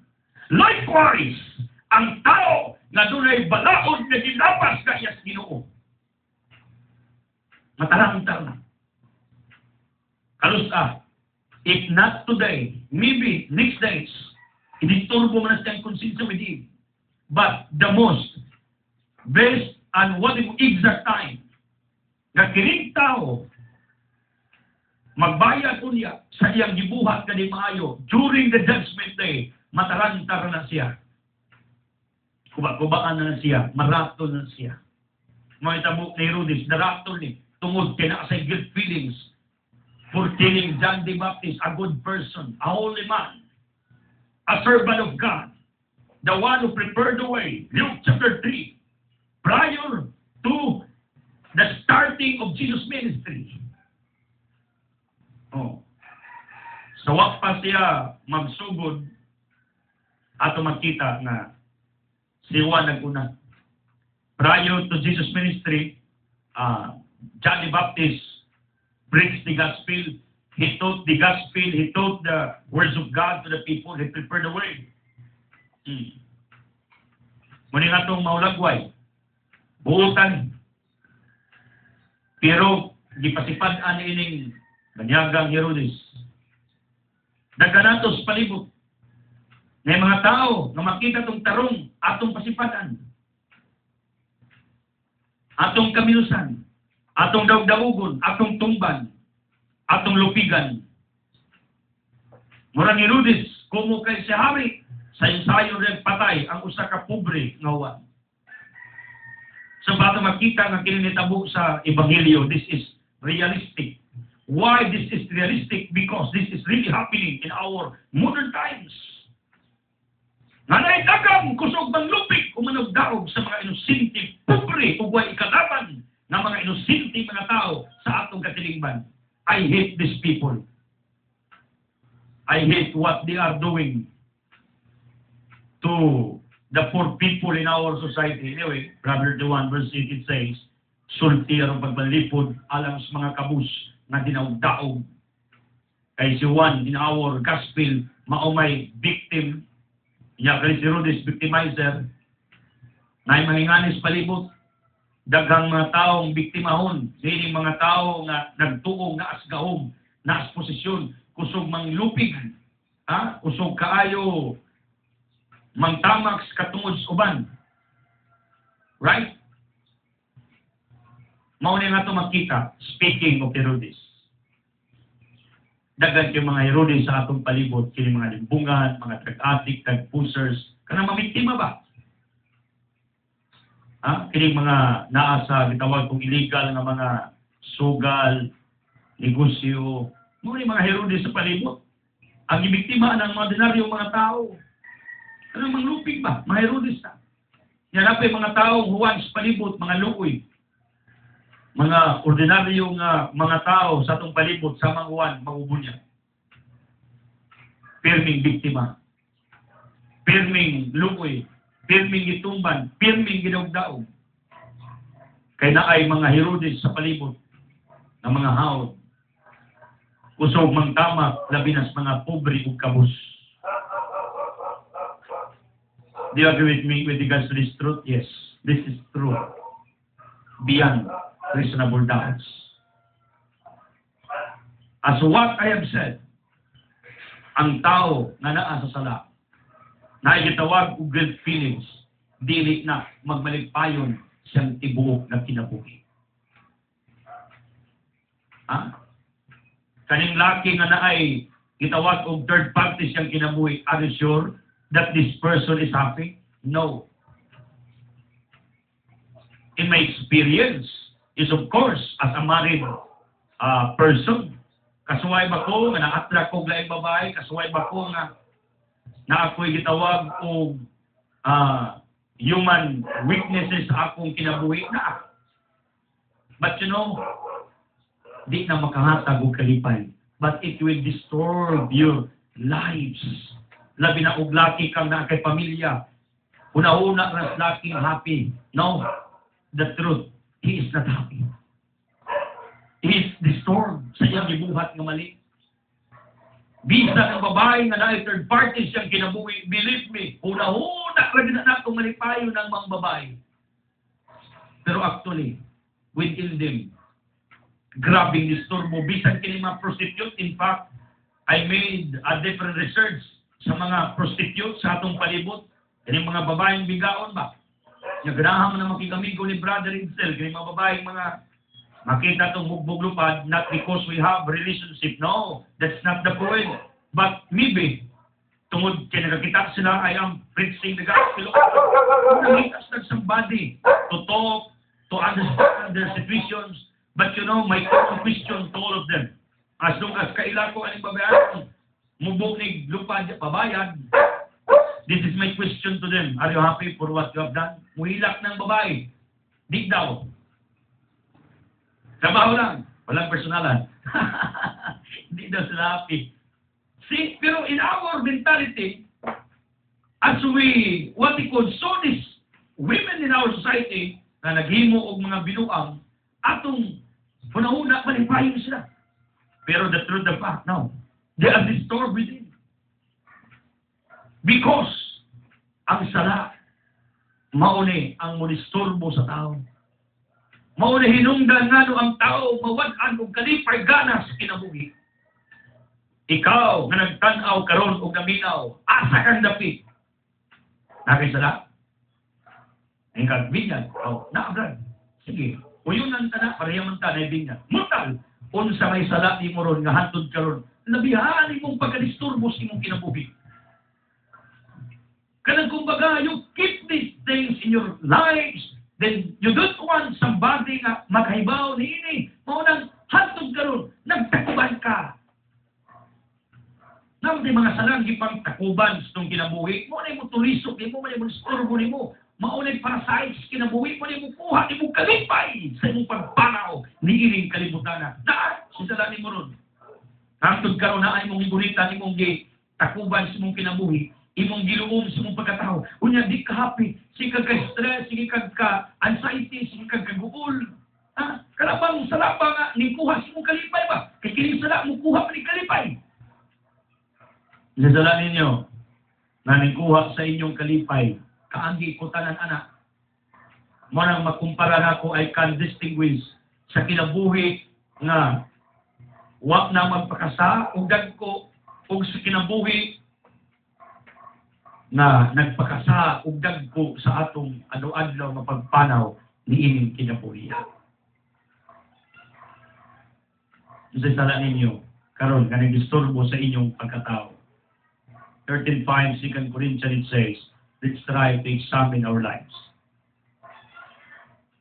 Likewise, ang tao na dunay balaod na ginapas ka iyas Ginoo. Matarang-tarang. Kalusta, if not today, maybe next days, idisturbo man siyang konsensya with him. But the most, based on what the exact time, na kining tao, magbayad unya sa iyang gibuhat kani maayo during the judgment day matarantar na siya. Kubaan na siya, maraton na siya. Mga itabok ni Herodes, naraton ni, tungod kay na sa guilt feelings for killing John the Baptist, a good person, a holy man, a servant of God, the one who prepared the way. Luke chapter 3, prior to the starting of Jesus' ministry. Oh. Sawak pa siya magsugod ato makita na si Juan naguna. Prior to Jesus' ministry, John the Baptist preached the gospel. He taught the gospel. He taught the words of God to the people. He prepared the way. Muna nga itong maulagway. Buutan. Pero, di pasipad-an ining banyagang Herodes. Nagkanatos palibot. May mga tao na makita itong tarong atong pasipatan. Atong kaminusan. Atong daug-daugon. Atong tumban. Atong lupigan. Murang Herodes, kumo kay si Hari, sayo-sayo rin patay ang usa ka pobre nga Juan. So, bato makita nga kininitabo sa Ebanghelyo, this is realistic. Why this is realistic? Because this is really happening in our modern times. Nga naitagang kusog ng lupig umanog-daog sa mga inosente, pobre, ugway ikalaban ng mga inosente mga tao sa atong katilingban. I hate these people. I hate what they are doing to the poor people in our society. Anyway, Proverbs 1 verse 8 it says, sulti ang pagbalipod alang sa mga kabus na dinaog-daog. Kay si Juan in our gospel, maumay victim, niya kay si Herodes, victimizer, na mahinganis palibot, daghang mga taong biktimahon, sining mga tao nga nagtuong na asgahom, na as posisyon, kusog manglupig, kusog kaayo, mangtamaks katungod sa uban. Right? Mauna nga ito makita, speaking of Herodes. Dagan yung mga Herodes sa atong palibot, kini mga limbungan, mga drug-addict, drug-pusers, kanang mamiktima ba? Kini mga naa sa gitawag kong illegal nga mga sugal, negosyo, mga Herodes sa palibot. Ang ibiktima ng mga ordinaryong mga tao. Anong manglupig ba? Mga Herodes na. Yan ay mga taong Juan sa palibot, mga luoy. Mga ordinaryong mga tao sa atong palibot sa mga Juan, mangubunya. Pirming biktima. Pirming luoy. Pirming gitumban. Pirming ginagdaog. Kaya na ay mga Herodes sa palibot ng mga haod. Kusog mangtama, labi nas mga pobre ug kabus. Do you agree with me with regards to this truth? Yes, this is true. Beyond reasonable doubts. As what I have said, ang tao nga naa sa sala, na gitawag og guilt feelings, dili na magmaligpayon siyang tibuok na kinabuhi. Kaning laki nga naay gitawag og third party siyang kinabuhi, are you sure that this person is happy? No. In my experience, is of course, as a married person, kasuway ba ko nga na-attract ko laing babae, kasuway ba ko nga na ako'y gitawag og human weaknesses sa akong kinabuhi na. But you know, di na makahatag og kalipay. But it will disturb your lives. Labi na og laki kang na kay pamilya. Una-una ras laki happy. No, the truth, he is not happy. He is disturbed sa iyang gibuhat nga mali. Bisa ng babae nga na third party siyang kinabuhi, believe me, una-una lagi na itong malipayo ng mga babae. Pero actually, within them, grabing disturbo, bisan kini mga prostitute. In fact, I made a different research sa mga prostitute sa atong palibot. Kini mga babaeng bigaon ba? Naganahan mo na makikamigo ni brother himself. Kini mga babaeng mga makita itong bugbog-lupad, not because we have relationship. No, that's not the point. But maybe, tungod kay nakakita sila, I am preaching the gospel. Nakita sila somebody to talk, to understand their situations. But you know, my common question to all of them, as long as kaila ko aning babayan, mubog ni lupa pabayad, this is my question to them. Are you happy for what you have done? Muhilak ng babae. Di daw. Trabaho lang. Walang personalan. Hindi daw sila happy. See, pero in our mentality, as what we call, so these women in our society, na naghimo og mga binuang, atong una-una, malipayon sila. Pero the truth of fact, no. They are disturbed within. Because, ang sala, mauni ang munisturbo sa tao. Mauni hinungdan nga no ang tao, mawad-an og kalipay ganas kinabuhi. Ikaw, nga nagtanaw karon og naminaw, asa kang dapit. Nakay sala? Ang kagbigan, naabran. Sige, uyunan ta na, parehaman ta na ibingan. Mutal, unsa may sala ni mo ron, nga hantod karon, labihan imong pagkadisturbo sa imong kinabuhi. Kanang kumbaga, you keep these things in your lives, then you don't want somebody nga maghibaw ni ini. Maunang hantod karon, nagtakuban ka. Naman mga salang gipang takuban sa itong kinabuhi, maunay mo tulisok, mo may mo disturbo ni mo. Maunay parasites kinabuhi mo ni mo kuha, ni mo kalipay sa imong pagpanaw ni ining kalibutan na. Sisala ni mo ron. Hantod karon na ay mong ibunita ni mong takuban sa imong kinabuhi, imong giluom sa imong pagkatao. Unya di ka happy, sige ka-stress, sige ka-anxiety, sige ka-guul. Kalabang sala pa nga, ni kuha sa imong kalipay ba? Kaya kining sala mo kuha pa ni kalipay. Sisala ninyo, na nikuha sa inyong kalipay, kaanggi ko tanan anak. Mo nang makumpara nako I can distinguish sa kinabuhi nga wa na magpakasa ug dagko ug sa kinabuhi na nagpakasa ug dagko sa atong adlaw-adlaw nga pagpanaw ni ining kinabuhi. Sisala ninyo karon nga nagdisturbo sa inyong pagkatao. 13:5, 2 Corinthians, it says, let's try to examine our lives.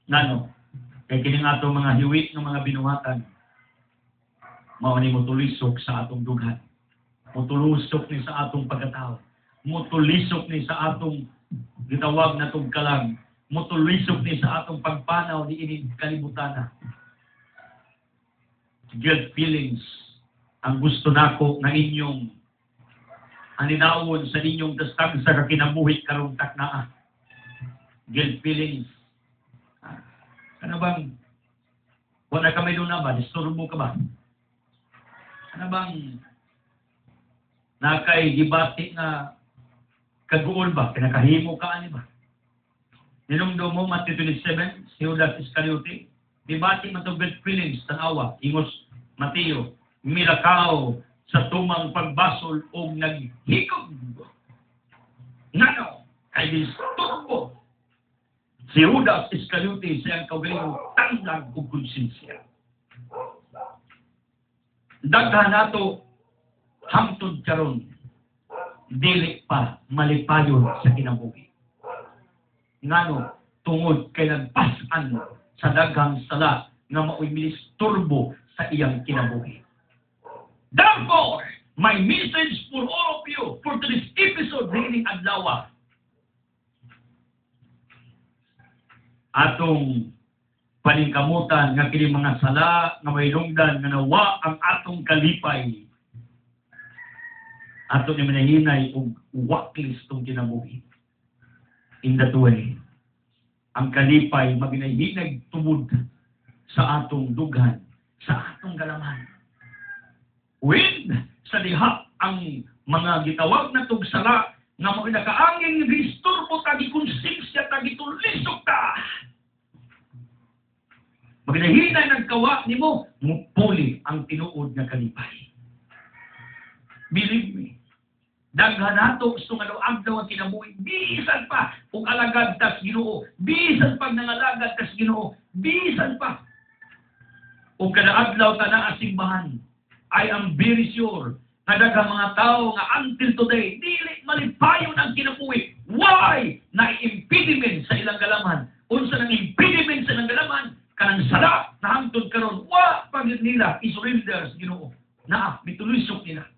Nano, kaya kining atong mga hiwit ng mga binuhatan, mauni mo tulisok sa atong dughan. Mutulusok ni sa atong pagkatao. Mutulisok ni sa atong gitawag na tugkalang. Mutulisok ni sa atong pagpanaw ni ining kalibutan. Guilt feelings, ang gusto nako na inyong aninawon sa inyong dastag sa kakinabuhi karong taknaa. Guilt feelings. Ano bang, wala ka may doon na ba? Disturbo ka ba? Ano bang, nakay gibati na kaguol ba? Pinakahimo ka ani ba? Ninungdo mo, Matthew 27, si Judas Iscariote, gibati man itong guilt feelings, tanawa, ingos Mateo, milakaw, sa tumang pagbasol o naghikog. Ngano, kay disturbo. Si Judas Iscariote siyang kaugaling tanglag o konsensya. Daghan nato hangtod karon dili pa malipayon sa kinabuhi. Ngano, tungod kay nagpasan sa daghang sala nga mao'y milisturbo sa iyang kinabuhi. Therefore, my message for all of you for today's episode reading adlaw, atong paningkamutan nga kini mga sala nga may lungdan nga nawa ang atong kalipay. Ato ni manahinay og waklis tong kinabuhi. In that way, ang kalipay maginahinag tubod sa atong dughan, sa atong galaman. When sa diha ang mga gitawag na tugsala nga mga nakaanging disturbo tagi konsensya tagi tulisok ta. Magnahinay nagkawa nimo mupuli ang tinuod nga kalipay. Believe me, daghan nato gusto nga adlaw ang kinabuhi, bisan pa kung alagad tas Ginoo, bisan pag nangalagad tas Ginoo, bisan pa o kada adlaw ta na asimbahan. I am very sure nga daghang mga tao nga until today dili malipayon ang kinabuhi. Why? Na impediment sa ilang galaman. Unsa nang impediment sa ilang galaman? Kanang sala na hangtod karon wa pagid nila isurrender sa Ginoo. Na mitulisok nila.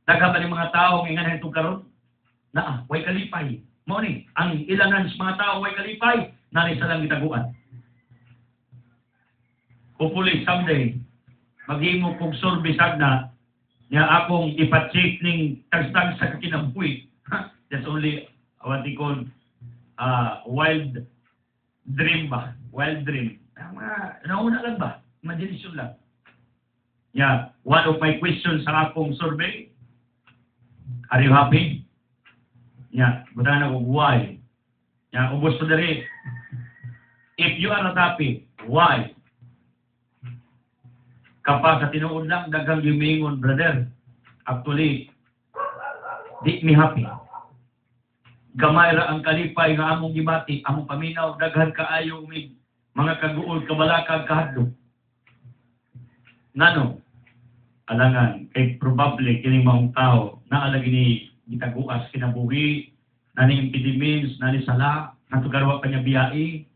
Daghang pa ni mga tao nga nganahan itong karon na way kalipay. Mo ni ang ilangan sa mga tao way kalipay nani sa lang gitaguan. Hopefully someday maghimo kong survey sagna niya akong ipa-check ning tagstag sa kakinabuhi. That's only what they call wild dream ba? Wild dream. Nauna lang ba? Imagination lang. Yeah, one of my questions sa akong survey, are you happy? Yeah, buta na ko, why? Yeah, ubos ko dali. If you are not happy, why? Kapag sa tinuod lang, dagang yumingon, brother. Actually, di mi happy. Gamay ra ang kalipay nga among gibati, among paminaw, daghan kaayo umig, mga kaguol, kabalakag, kahadlok. Ngano? Alangan, kay probably kining maong tao, naalagi ni gitaguas kinabuhi, nani impediments, nani sala, natugarwa pa niya biyai,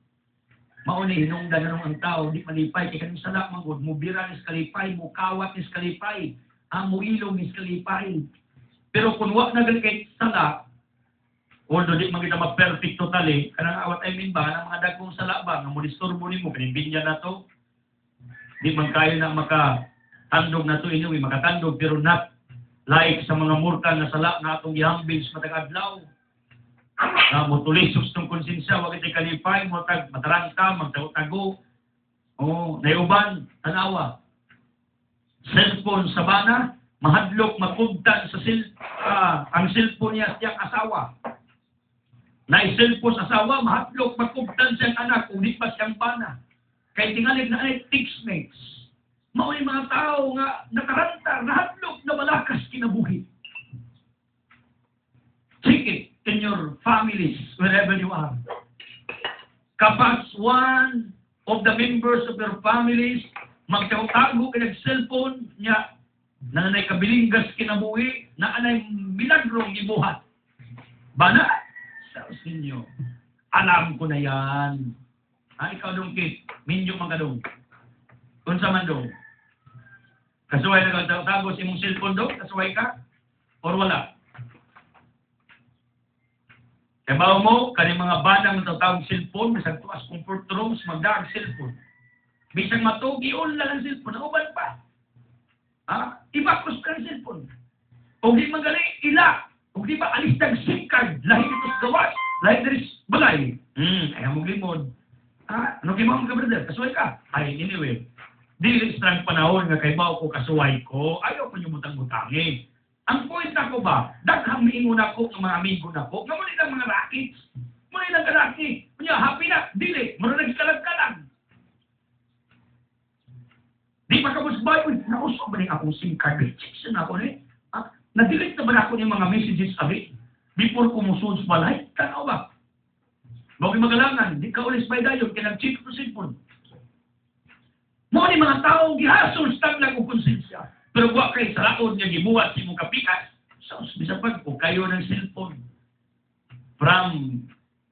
mauni hinungdan na ang tao, di malipay, kaya kanong sala, magod, mubira ni kalipay, mukawat ni kalipay, mo ilong ni kalipay. Pero kung wak na gali kay sala, although di magita ma-perfect totally, kanang awat ay min ba, ng mga dagkong sala ba, nga mo disturbo ni mo, kanimbinya na to, di man kayo na makatandog na to inyo, makatandog, pero not like sa mga murka na sala na atong ihambing sa matag-adlaw. Motulisos ng konsensya, wag iti kalipay, matarangka, magtago-tago. Naiuban, tanawa. Cellphone sa bana, mahadlok, mapugtan sa ang cellphone niya siyang asawa. Cellphone sa asawa, mahadlok, mapugtan siyang anak, kung di pa siyang bana. Kaya tingalig na ay text-mates. Mao'y mga tao nga nakarantar, nahadlok na malakas kinabuhi. Take it in your families, wherever you are. Kapag one of the members of your families magtago ka nag-cellphone niya, na nanay kabilinggas kinabuhi, na anay milagrong gibuhat. Bana, sa inyo, alam ko na yan. Ikaw dong kid, minyo magkadong. Kung sa man dong, kasuway na tago sa imong cellphone dong, kasuway ka, or wala. Kaya ba mo, kaning mga banang natawag cellphone, bisag tuas comfort rooms, magdaag cellphone. Bisag matugi, lang ang cellphone, nauban pa. Ibakos ka ang cellphone. Kung di magaling, ila. Kung di ba, alistag SIM card, lahi dito sa gawas, lahi dito sa balay. Ayaw mong limod. Ano kayo mga brother? Kasuway ka? Ay, anyway. Dili sa panahon nga kay bao ko kasuway ko, ayaw ko yung mutang-mutangin. Ang point na ko ba, daghang miingon ako ng mga amigo na ko, nga muna ilang mga rackets. Muna ilang karaki. Kunya, happy na, dili, muna nagkalag-kalag. Di pa ka mo sabay, nausap ba rin akong SIM card? Chicks na ako ni. Na-delete na ba ako yung mga messages abi? Before ko musunod sa balay? Tanaw ba? Bakit magalangan? Di ka ulis by dayon, kaya nag-check ko cellphone. Mo ni mga tao, gihasol sa taglag o konsensya. Pero buwa kayo sa laon niya gibuhat si mong kapikas. So, bisa pag po kayo ng cellphone. From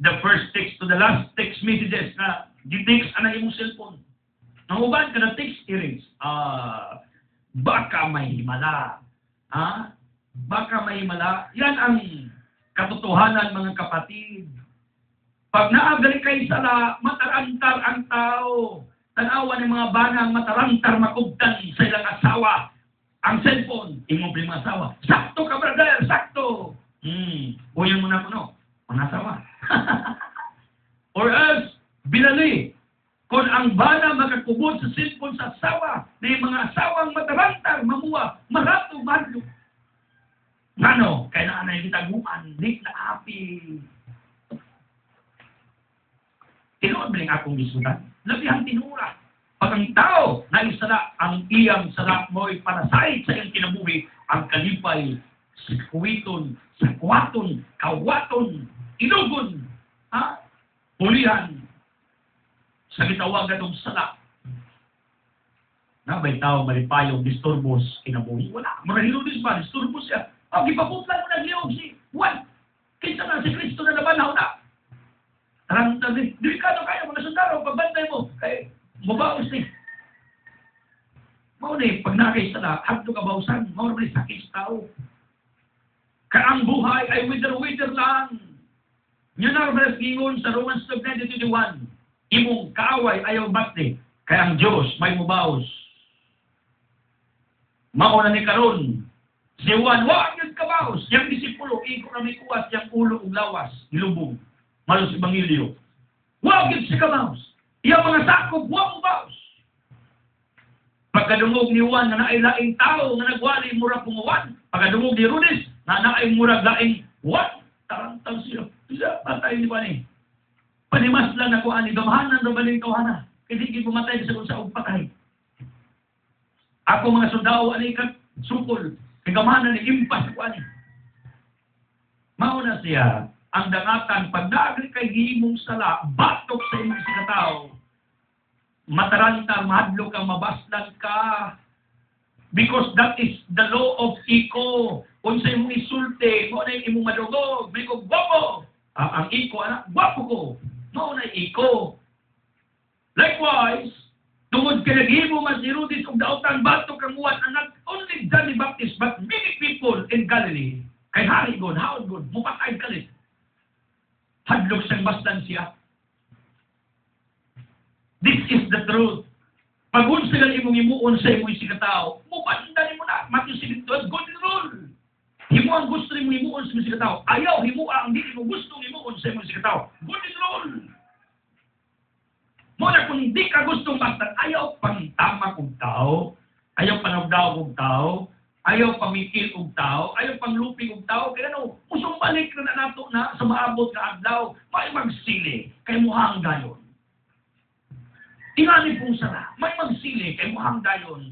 the first text to the last text messages na di-text na yung cellphone. Nang uban ka na text erase. Baka may himala. Baka may himala. Yan ang katotohanan mga kapatid. Pag naagali kayo sala, matarantar ang tao. Tanawa ng mga banang matarantar makubtan sa ilang asawa. Ang cellphone, imong mga asawa. Sakto ka, brother! Sakto! Uyan mo na ko, no? Mga asawa. Or else, binali. Kung ang bana makakubod sa cellphone sa asawa, na yung mga asawang matarantar, mamuwa, marato, madlo. Ngano? Kaya na anay gitaguan, di na api. Tinuod ba rin akong isudan? Labihang tinura. Pag ang tao na isala, ang iyang sala mo'y parasait sa iyang kinabuhi, ang kalipay, sikwiton, sakwaton, kawaton, inugon, pulihan, sa gitawagan ng sala. Na ba'y tao malipayong disturbos kinabuhi? Wala. Mura Herodes ba? Disturbos siya. Ang ipaputlan mo nagliyog si Juan. Kinsa na si Kristo na nabanaw na. Tarantang din. Delikado kayo mga sundaro. Pagbantay mo. Kaya mabaos ni. Mauna pag nakay sa hadto kabausan, mauna may sakit sa tao. Kaya ang buhay ay wither-wither lang. Yun ang gingon sa Romans 12:21. Imong kaaway ayaw bati. Kaya ang Diyos may mubaos. Mauna ni karon. Si Juan, wag yung kabaos. Yung disipulo, iko na may kuwas, yung ulo ug lawas, nilubong. Malos Ebanghelyo. Wag yung si kabaos. Yung mga sakop, wag mubaos. Pagkadungog ni Juan na naay-laing tao na nagwali mura punguwan. Pagkadungog ni Herodes na naay murag laing Juan. Tarantang siya. Siya, patay ni Juan eh. Panimas lang ako ani, gamahanan na baling tawhana. Kasi hindi pumatay sa kung sa patay. Ako mga sundao, anikat, sukol. Kagamahanan ni impas ko ani. Mauna siya, ang dangatan, pag naagli kay gihimong sala, batok sa imong sikatao, matarantar, mahadlo ka, mabaslan ka. Because that is the law of iko. Kung sa imong isulti, mo na yung imong madugog, may ko, guwapo. Ang iko, anak, guwapo ko. Mauna iko. Likewise, tungod kinaghimo mas ni Herodes ug daotan batok kang Juan, and not only John the Baptist, but many people in Galilee, kay hari God, haod God, mupatay kalit. Hadlok siyang bastan siya. This is the truth. Pag sila imong imuon sa imong sikatao, mupandan mo na, Matthew 7:12, golden rule. Himo ang gusto nimong imuon sa imong sikatao. Ayaw, himo ang hindi mo gusto imuon sa imong sikatao. Golden rule. Muna kung hindi ka gustong bastan, ayaw pangtama kong tao, ayaw panagdaw kong tao, ayaw pamikil kong tao, ayaw pangluping kong tao, kaya ano, musong balik na nato na sa maabot na adlaw, may magsili, kay muhang gayon. Ingani pong sala, may magsili, kay muhang gayon.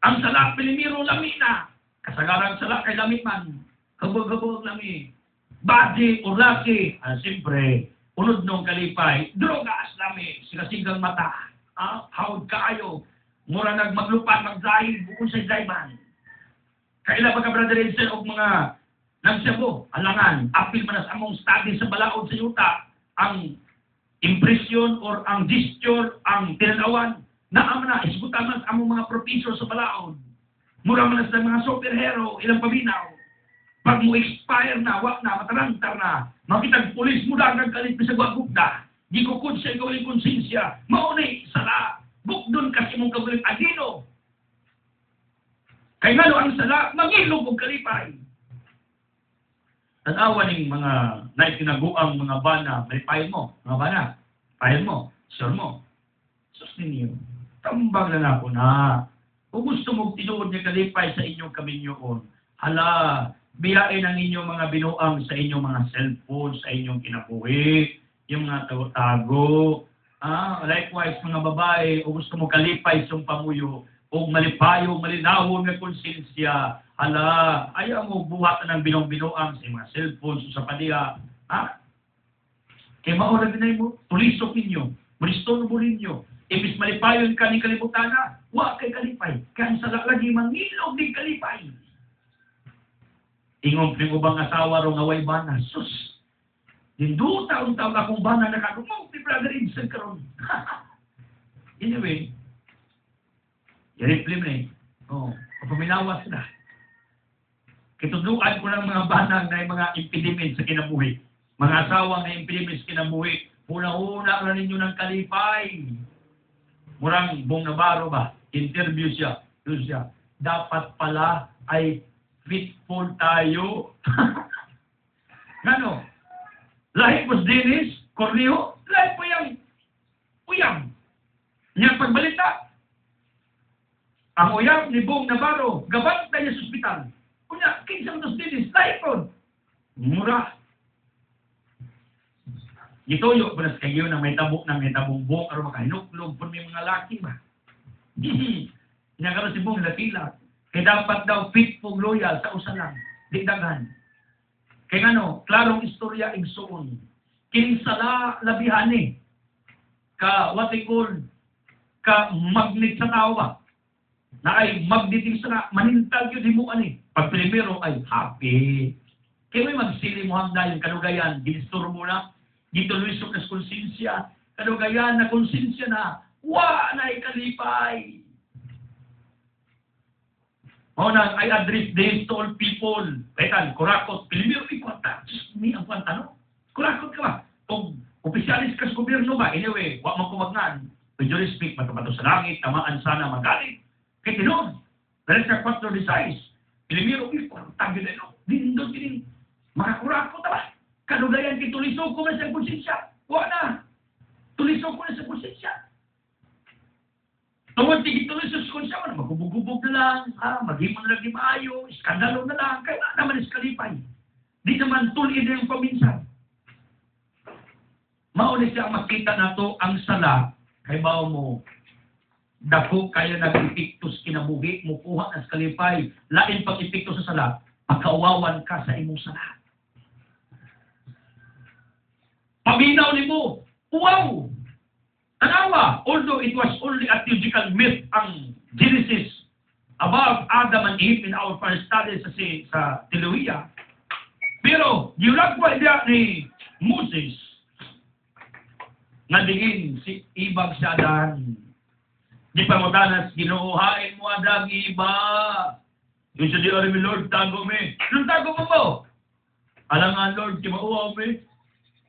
Ang sala, pilimiro lami na, kasagarang sala kay lamit man, kabog-kabog lami, badi o laki, siyempre, unod nung kalipay, drogas lami, sigasigang mata, hawad kaayo, mura nagmaglupan, magdahil, bukod sa dayman. Kaila pagka Brother Edson o mga nagsabo, alangan, apil manas among study sa balaod sa yuta, ang impression or ang gesture, ang tinanawan, naam na, isbutan mas among mga professor sa balaod. Mura manas ng mga superhero, ilang pabinaw. Pag mo expire na, wak na, matarantar na, makitag pulis mo lang nagkalit sa gwagugda, di ko kung siya ikaw yung konsensya, maunay, sala, bukdon kasi mong kagulit agino. Kaya nga ang sala, mangilog kong kalipay. Tanawa ng mga naitinaguang mga bana, may pail mo, mga bana, pail mo, sure mo. Sus ninyo, tambang na ako na, kung gusto mong tinuod niya kalipay sa inyong kaminyoon, hala, biyain ang inyong mga binuang sa inyong mga cellphone, sa inyong kinabuhi, yung mga tago-tago. Likewise, mga babae, o gusto mo kalipay sa pamuyo, o malipayo, malinawon na konsensya, hala, ayaw mo buhatan ng binuang sa mga cellphone, sa padiya. Kaya maura din mo, tulisok ninyo, maristorbo ninyo, ibis malipayon ka ni kalibutan na, wak kay kalipay, kaya sa lagi mangilog ni kalipay. Ingong ng ubang asawa ro nga way bana. Sus! Hindu taon-taon akong bana nakagumong ni Brother Edson karon. Anyway, i-replim na eh. Papaminawas na. Kitudluan ko ng mga bana na mga impediment sa kinabuhi. Mga asawa na impediment sa kinabuhi. Una-una na ninyo ng kalipay. Murang Bong Navarro ba? Interview siya. Dapat pala ay faithful tayo. Ngano? Lahit mo Dennis, Corneo, lahit po yung uyam. Niyang pagbalita. Ang uyam ni Bong Navarro, gabat tayo sa ospital. Kunya, kinsang tos Dennis, lahit po. Mura. Gitoyo, balas kayo na may tabok bong, aro makahinuklog, pun may mga laki ba? Niya karon si Bong lapila. Kaya dapat daw faithful, loyal sa usa lang, di daghan. Kaya ano, klarong istorya igsuon. Kinsala labihan ni ka what they call ka magnet sa tao ba? Na ay magneting sa manintag yun mo ani. Pag primero ay happy. Kaya may magsili mo hangda yung kalugayan, ginistor mo na, gituloy sa konsensya, kalugayan na konsensya na, na ikalipay. Na, I address this to all people. Etan, kurakot, primero ikwanta. Just me ang kwanta, no? Kurakot ka ba? Kung opisyalis ka sa gobyerno ba, anyway, wak mo kumagnan. With your respect, matabato sa langit, tamaan sana magalit. Kaya tinon, dahil sa 4 desires, primero ikwanta, gano'n, dindon, dindon. Makakurakot na ba? Kalugayan, kituliso ko na sa konsensya. Na. Tuliso ko na sa konsensya. Tungod tigituliso sa konsensya, magubog-gubog na lang, maghimo na lang di maayo, iskandalo na lang, kaya naman iskalipay. Di naman tuloy na yung paminsan. Mauna siya makita na to ang sala, kay bao mo, dako kaya nag-epiktos kinabuhi, mukuha ng kalipay, lain pag-epiktos sa sala, pagkauwawan ka sa imong sala. Paminaw ni mo, wow! Tanawa, although it was only a theological myth ang Genesis above Adam and Eve in our first studies sa Teolohiya, pero giulagwa niya ni Moses nga diin si ibag sa Adan. Di pa mo tanas, ginuuhain mo adag iba. Yung siya di orin mi, Lord, tago mi. Nung tago mo mo? Alangan, Lord, kimauaw mi.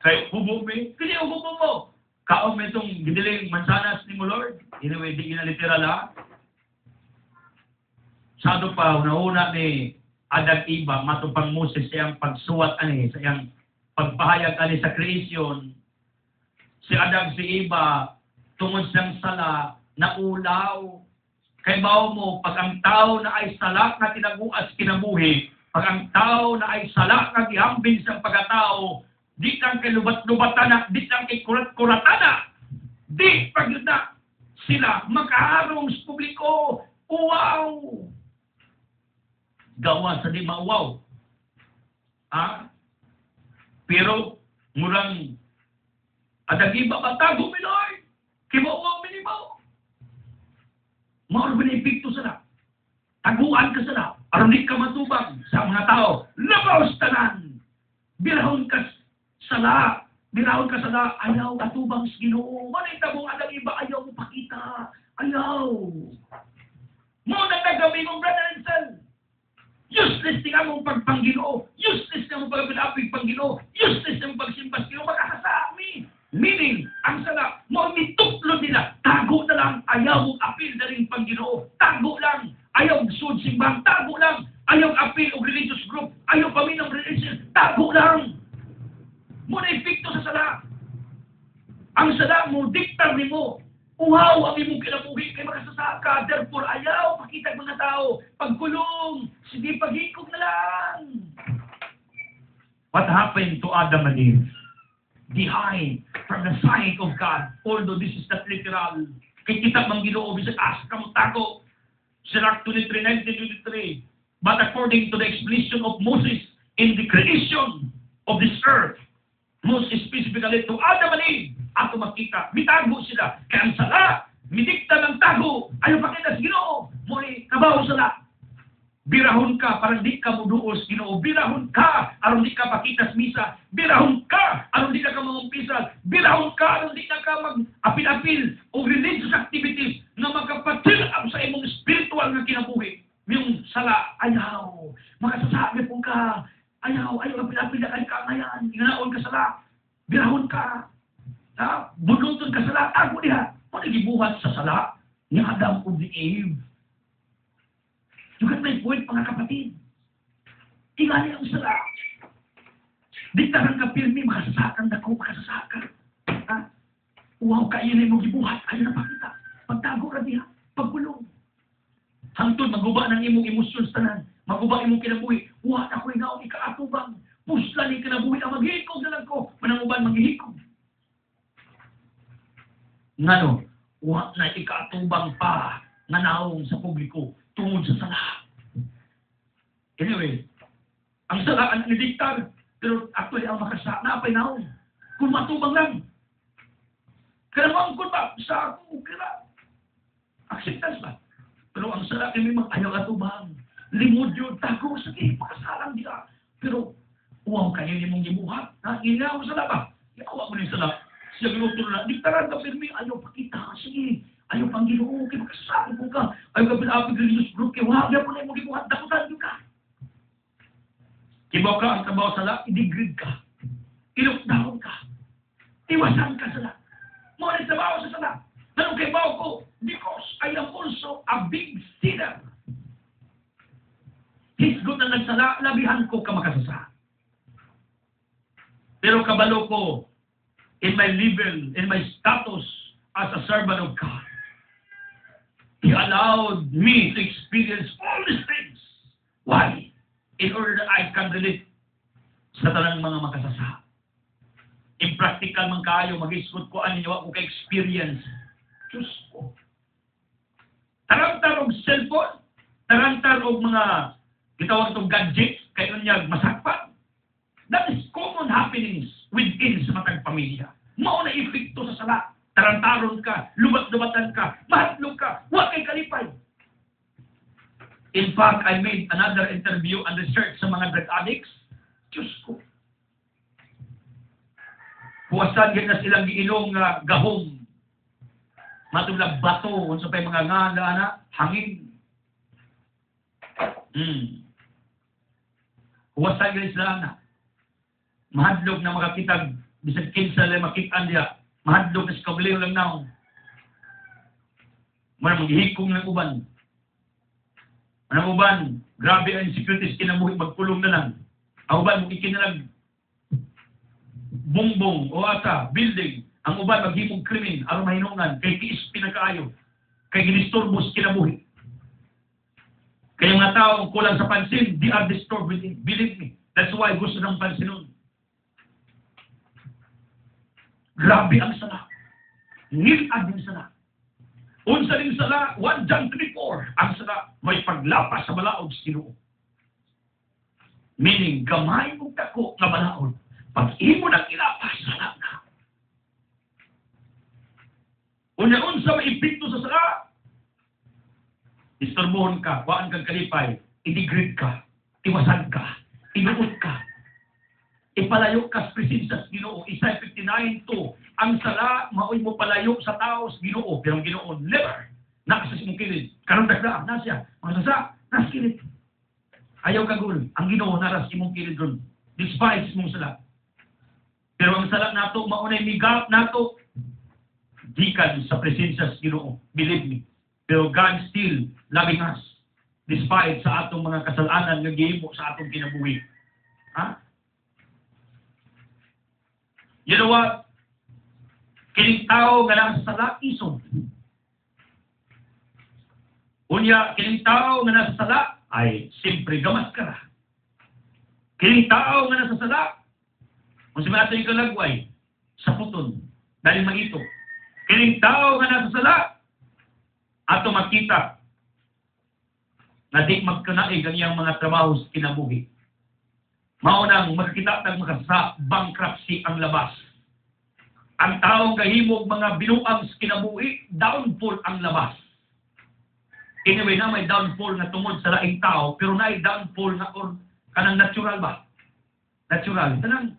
Kay hubo mi. Kaya hubo mo. Kaong mi itong gidiling mansanas ni mo, Lord. Anyway, di ginalitera lang. Sado pa, una ni adag iba, matupang Moses sa iyang pagsuwat ani, sa iyang pagpahayag ani sa creation. Si adag si iba, tungod siyang sala, na ulaw. Kay bao mo, pag ang tao na ay salak na tinaguas kinabuhi, pag ang tao na ay salak na gihambing sa pagkatao, di lang kay lubat-lubatan na, di lang kay kurat-kuratan na, di pag yun na sila makaharong sa publiko. Wow! Gawa sa di mauwaw. Pero, murang, adagiba matago mi, Lord, kimauwaw mi ni mo. Mauro ba na epekto sana? Taguan ka sana. Aron di ka matubang sa mga tao. Labaw sa tanan. Birahon ka sala. Birahon ka sala. Ayaw atubang sa Ginoo. Manita mo alam iba. Ayaw mo pakita. Ayaw. Mo nagagawin mong brother and son. Useless din mong pagpangginoo. Useless na mong pagpinapig pangginoo. Useless na mong pagsimpas Ginoo. Makakasami. Meaning, ang sala, mo mituplo nila, tago na lang, ayaw mong apil na rin Panginoon, tago lang, ayaw sud simbang, tago lang, ayaw apil o religious group, ayaw paminang religion, tago lang. Mo na epekto sa sala. Ang sala mo, diktar ni mo, uhaw ang imong kinabuhi kay makasasaka, therefore ayaw, pakita mga tao, pagkulong, sige paghikog na lang. What happened to Adam and Eve? Behind, from the sight of God, although this is not literal. Kay kita mang Ginoo bisag asa ka mo tago. Sirach 23:19-23. But according to the explanation of Moses in the creation of this earth, most specifically to Adam and Eve, ato makita, mitago sila. Kaya ang sala, midikta ng tago, ayaw pakita sa Ginoo. Muli, kabaho sala. Birahon ka, parang di ka muduos, Ginoo. Birahon ka, aron di ka pakita sa misa. Birahon ka, aron di ka mangumpisal. Birahon ka, aron di ka mag-apil-apil o religious activities na magkapatil up sa imong spiritual na kinabuhi. Yung sala, ayaw. Makasasabi po ka, ayaw apil-apil na kayo ka ngayon. Inganaon ka sala. Birahon ka. Bunuton ka sala. Tago diha. Panigibuhat sa sala ni Adam o ni Eve. Dugat may point, mga kapatid. Tingani ang sala. Di tarang ka pirmi, makasasakan na ko, makasasakan. Uwaw ka, yun ay mong gibuhat. Ayaw na pakita. Pagtago ka diha, pagkulong. Hangtod, maguba ng imong emosyon sa tanan. Maguba imong kinabuhi. Uwa na ko'y naong ikaatubang. Pusla ni kinabuhi, ang maghihikog na lang ko. Mananguban, maghihikog. Ngano, uwa na ikaatubang pa nga naong sa publiko. Tungod sa sala. Anyway, ang sala ang nidiktar, pero actually ang makasa, napay naon. Kung matubang lang. Kaya mangkot ba, sa ako, kira. Acceptance ba? Pero ang sala kay mga ayaw atubang. Limod yun, tago, sige, pakasalang diya. Pero, uwaw kayo ni mong gibuhat. Ginawa mo sala ba? Iawa mo ni sala. Siya ginuto na, di tarang ka, pero ayaw pakita. Sige, ayaw pang ginoo, kaya makasabi mo ka. Ayaw ka pinapig religious group, kaya wag na po na yung gibuhat, dakutan yun ka. Kibaw ka ang trabaho sala, i-degrade ka. I-lockdown ka. Iwasan ka sala. Mo na trabaho sa sala. Anong kibaw ko? Because I am also a big sinner. Hisgot na nagsala, labihan ko ka makasasa. Pero kabalo ko, in my level, in my status as a servant of God, He allowed me to experience all these things. Why? In order that I can relate sa talang mga makasasa. Impractical man kayo, mag-isgot ko, ano ko ka-experience. Diyos ko. Tarantar og cellphone, tarantar og mga gitawag itong gadgets, kayo niya masakpan. That is common happenings within sa matang pamilya. Mao na epekto sa sala. Tarantaron ka, lubat-lubatan ka, mahatlog ka, huwag kay kalipay. In fact, I made another interview and research sa mga drug addicts. Diyos ko. Huwasan na silang giinom nga gahom. Matulad bato, kung sa mga nga hangin. Huwasan na sila na. Mahadlog na makakitag, bisag kinsa lang makitaan diya. Mahadlog na sa kabliyo lang naong. Mara maghihikong ng uban. Ang uban, grabe ang insecurities kinabuhi, magpulong na lang. Ang uban, magkikinalag bongbong o asa, building. Ang uban, maghimong krimen, aron mahinungan, kay kiis pinakaayo, kay ginistorbos kinabuhi. Kaya mga taong kulang sa pansin, they are disturbed with it. Believe me. That's why gusto ng pansinon. Grabe ang sala. Nilad din sala. Unsa din sala, 1 John 3:4, ang sala, may paglapas sa balaod sa Ginoo. Meaning, gamay mo dako nga balaod. Pag imo nang ilapas, sala na. Unya-unsa may epekto sa sala, istorbohon ka, waan kang kalipay, i-degrade ka, iwasan ka, inuot ka, ipalayo ka sa presensya sa Ginoo. Isaiah 59:2, ang sala, maoy mo palayo sa tao sa Ginoo, pero ang Ginoo, never, nakasas mong kilid. Karong dagda, nasya, mga sasa, nas kilid. Ayaw ka gulo, ang Ginoo, naras imong kilid ron. Despise mong sala. Pero ang sala nato, maunay migap nato, gikan sa presensya sa Ginoo. Believe me. Pero God still loving us, despite sa atong mga kasalanan nga gihimo sa atong kinabuhi. Ha? You know what? Kining tao nga nasa sala, isog. Unya, kining tao nga nasa sala, ay siyempre gamas ka na. Kining tao nga nasa sala, kung si mga yung kalagway, sa puton, dahil magito. Kining tao nga nasa sala, ato makita na di magkanaig ang iyang mga trabaho sa kinabuhi. Maunang magkita ng makasa bankruptcy ang labas. Ang taong kahimog mga binuang sa kinabuhi, downfall ang labas. Anyway na may downfall na tungod sa laing tao, pero na ay downfall na or kanang natural ba? Natural. Kanang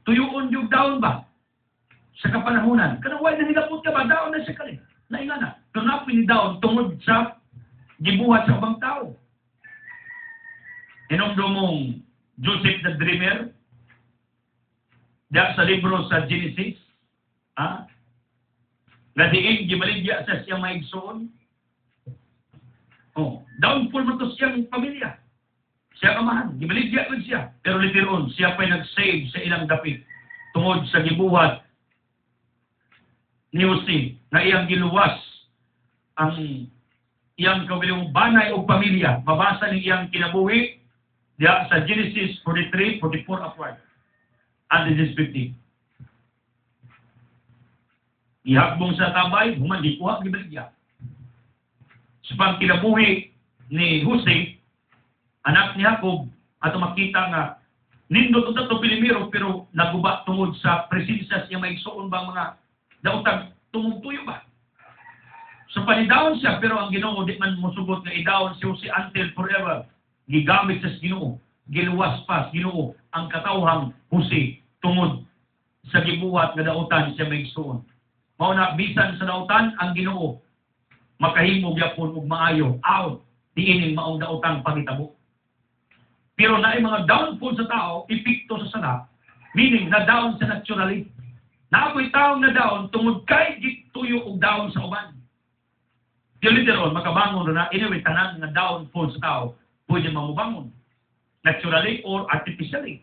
tuyuon yung down ba? Sa kapanahunan. Kanang why na nilapot ka ba? Down na siya kalit. Nainga na. Tunapin ni down tungod sa gibuhat sa ibang tao. Inomdo mong Joseph the Dreamer, diya sa libro sa Genesis, na diin, gibaligya sa siyang maigsoon. Downfall mo to siyang pamilya. Siya kamahan, gibaligya ko siya. Pero later on, siya pa'y nag-save sa ilang dapit tungod sa gibuhat ni Jose na iyang giluwas ang iyang kabilang banay o pamilya. Mabasa ni iyang kinabuhi diya sa Genesis 43, 44 upward. And Genesis 50. Ihakbong sa tabay, human di kuha, gibaligya. Sa pagkinabuhi ni Jose, anak ni Jacob, ato makita nga nindot ito Pilimiro, pero naguba tungod sa presensya siya maigsoon bang mga daotag tumugtuyo ba? So panidawon siya, pero ang Ginoo di man mosugot nga idawon si until forever. Gigamit sa Ginoo, giluwas pa sa Ginoo ang katawhang Jose tungod sa gibuhat nga dautan siya may igsoon. Mao na bisan sa dautan ang Ginoo makahimo gyapon og maayo out diining maong daotang pangitabo. Pero naay mga downfall sa tao, epekto sa sala, meaning na down sa naturally. Naakoy taong na down tungod kay gituyo og down sa uban. Yung literal, makabangon na anyway, tanan nga downfall sa tao, pwede mamubangon. Naturally or artificially.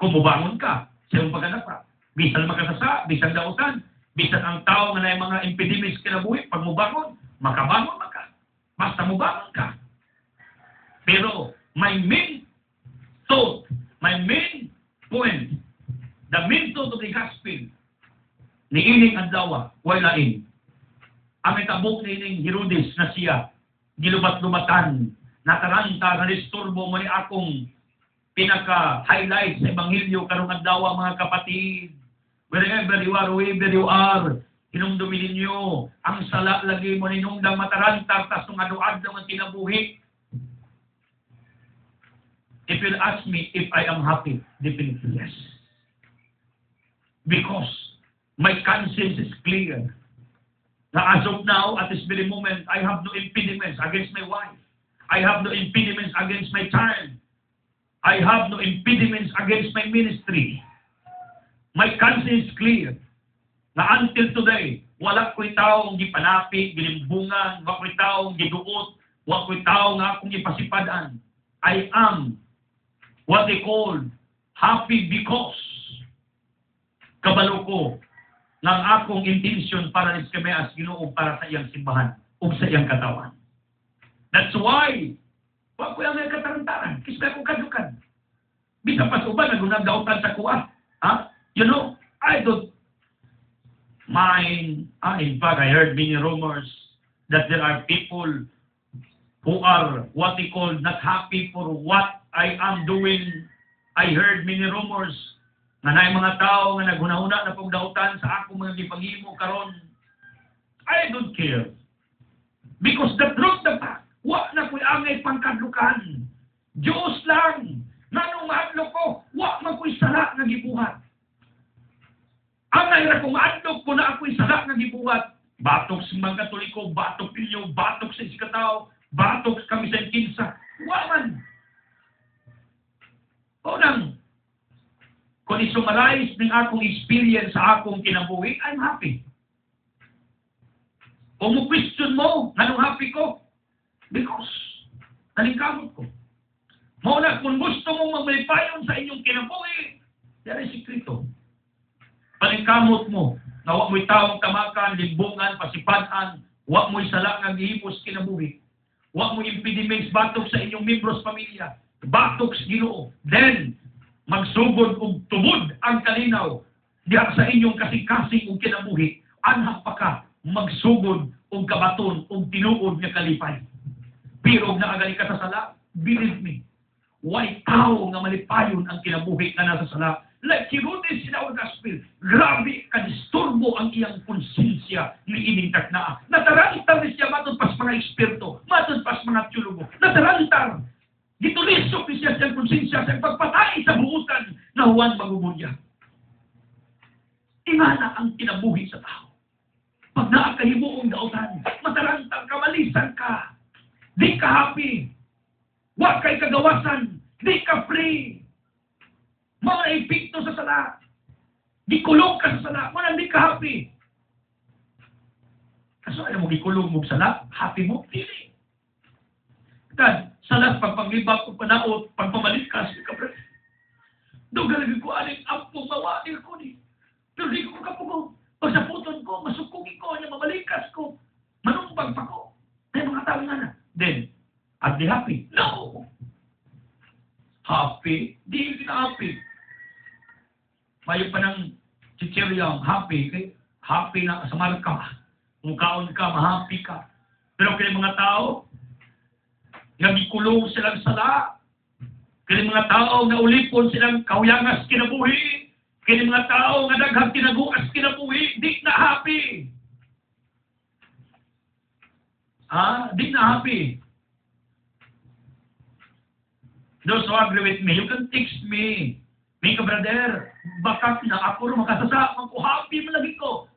Kung mubangon ka, sa iyong pagkanapa. Bisan makasasa, bisan dautan, bisan ang tao nga na mga impediments kinabuhi, pag mubangon, makabangon maka. Basta mubangon ka. Pero, my main thought, my main point, the main thought of the gospel, ni ining adlaw, wala lain. Ang itabok ni ining Herodes na siya, gilubat-lubatan, nataranta, na-disturbo mo ni akong pinaka-highlight sa Ebanghelyo karong adlaw mga kapatid. Wherever you are, hinumdumin ninyo, ang sala lagi mo ninungdang mataranta, tas nung adu-adlaw ang kinabuhi. If you'll ask me if I am happy, definitely yes. Because my conscience is clear. Now, as of now, at this very moment, I have no impediments against my wife. I have no impediments against my child. I have no impediments against my ministry. My conscience is clear. Na until today, wala ko'y taong gipanapi, gilimbungan, wala ko'y taong giduot, wala ko'y taong akong ipasipadan. I am what they call happy because kabalo ko ng akong intention para sa kami as Ginoo para sa iyang simbahan o sa iyang katawan. That's why, wag ko yung katarantaran, kisna ko kadukan. Bisa pa sa uban, nagunagdautan sa kuha. Ha? You know, I don't mind. In fact, I heard many rumors that there are people who are what they call not happy for what I am doing. I heard many rumors nga naay mga tao nga naghunahuna na pagdautan sa akong mga gipaghimo karon. I don't care. Because the truth, the fact, wa na ko'y angay pangkadlukan. Diyos lang. Nanong maadlok ko, wa man ko'y sala nga gibuhat. Angay ra kung maadlok ko na ako'y sala nga gibuhat. Batok sa mga Katoliko, batok ninyo, batok sa isikataw, batok kami sa kinsa. Wa man. O nang, kung isummarize ng akong experience sa akong kinabuhi, I'm happy. Kung mo-question mo, anong happy ko? Because, nalingkamot ko. Muna, kung gusto mong magmalipayon sa inyong kinabuhi, yan ay sikrito. Palingkamot mo, na huwag mo'y taong tamakan, limbungan, pasipanan, huwag mo'y sala nga gihipos kinabuhi. Huwag mo'y impediments, batok sa inyong membros pamilya, batok sa Ginoo. Then, magsugod og tubod ang kalinaw diha sa inyong kasing-kasing og kinabuhi, anha pa ka magsugod og kabaton og tinuod nga kalipay. Pero naagali ka sa sala, believe me, why tao nga malipayon ang kinabuhi nga nasa sala. Like Herodes in our gospel, grabe kadisturbo ang iyang konsensya ni ining taknaa. Natarantar ni siya matod pas mga eksperto, matod pas mga teologo. Natarantar. Gitulisok ni siya siyang konsensya sa pagpatay sa buutan na Juan Magubulya. Ingana ang kinabuhi sa tao. Pag naakahimuong dautan, matarantang ka, malisan ka. Di ka happy. Huwag kay kagawasan. Di ka free. Mga epekto sa sala. Di kulong ka sa sala. Mga di ka happy. Kaso ano mo, gikulong mo sa sala? Happy mo? Dili. Kan, salat pagpanglibak ko panaot, pagpamalikas ka pre. Dugalagin ko aling ampong mawadir ko ni. Pero di ko kapugo. Pag sa puton ko, masukugin ko, niya mamalikas ko. Manumbang pa ko. Kaya mga tao nga na. Then, are they happy? No! Happy? Di na happy. Mayo pa ng chichiryang happy. Happy na sa marka. Kung kaon ka, mahappy ka. Pero kaya mga tao, nga gikulong silang sala. Kaya mga tao nga ulipon silang kauyangas kinabuhi. Kaya mga tao nga daghang tinaguas kinabuhi. Di na happy. Di na happy. Those who agree with me, you can text me. Mika brother, baka na ako rin makasasa, happy mo lagi ko.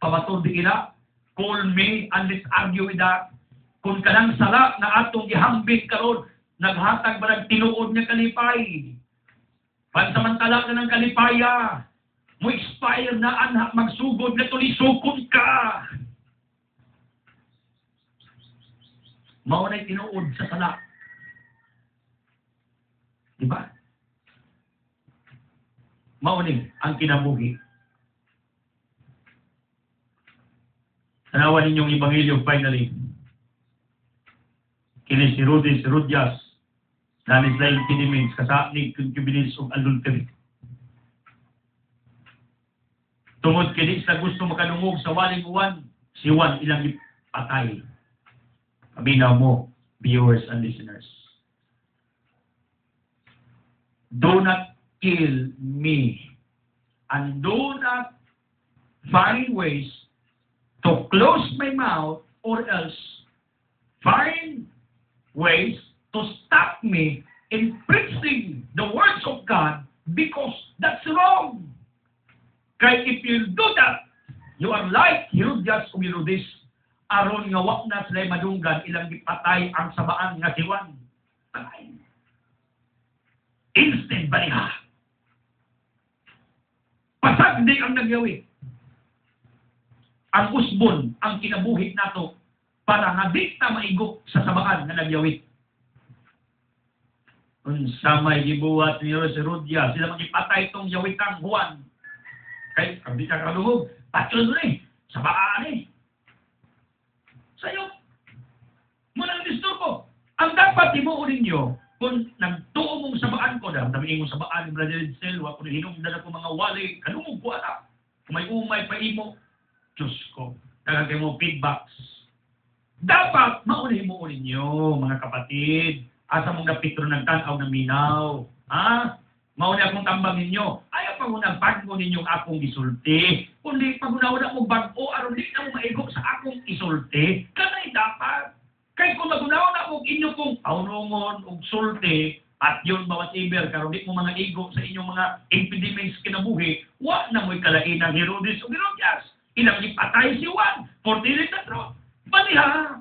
Pamatod di ila, call me and let's argue with that. Kung kanang sala na atong ihambing karon, naghatag ba ng tinuod niya kalipay? Pansamantala ka ng kalipaya, mo expire na anak, magsugod na tulisukod ka. Maunay tinuod sa sala. Diba? Maunay ang kinabuhi. Tanawan ninyong Ebanghelyo finally. Kini si Rudias, namin sila impediments, kasaaknig, concubinage, o adultery. Tungod kini sa gusto makadungog sa waling uwan, si Juan ilang ipatay. Paminaw mo, viewers and listeners. Do not kill me, and do not find ways to close my mouth, or else find ways to stop me in preaching the words of God, because that's wrong. Kaya if you do that, you are like Herodias o Herodes, aron nga wak na sila madunggan, ilang ipatay ang sabaan nga si Juan. Patay. Instant baliha. Pasag di ang nagyawi. Ang usbon, ang kinabuhi nato, para nga di na maigo sa sabaan na nagyawit. Unsa may gibuhat ni Herodias, sila magipatay itong yawitang Juan. Kay, hindi ka kalungog, patyon rin, sabaan eh. Sa'yo, muna ang disturbo. Ang dapat imuunin nyo, kung nagtuo mong sabaan ko, sabihin mong sabaan ni Brother Edsel, kung hinungdan ako mga wali, kalungog ko anak. Kung may umay pa imo, Diyos ko, nagagay mo feedbacks. Dapat maunin mo nyo, mga kapatid. Asa mong napitro ng tanaw na minaw. Mauna akong tambang ninyo. Ayaw pa muna bago ninyong akong isulti. Kundi pag-una mo bago, aron di na mo maigo sa akong isulti. Kanay dapat. Kaya kung mag-una mo inyo kong paunungon o sulti, at yun bawat iber, karon di mo mga igo sa inyong mga impediments kinabuhi, wa na mo'y kalain ng Herodes o Herodias. Ilang ipatay si Juan, 40 na tro. Baliha,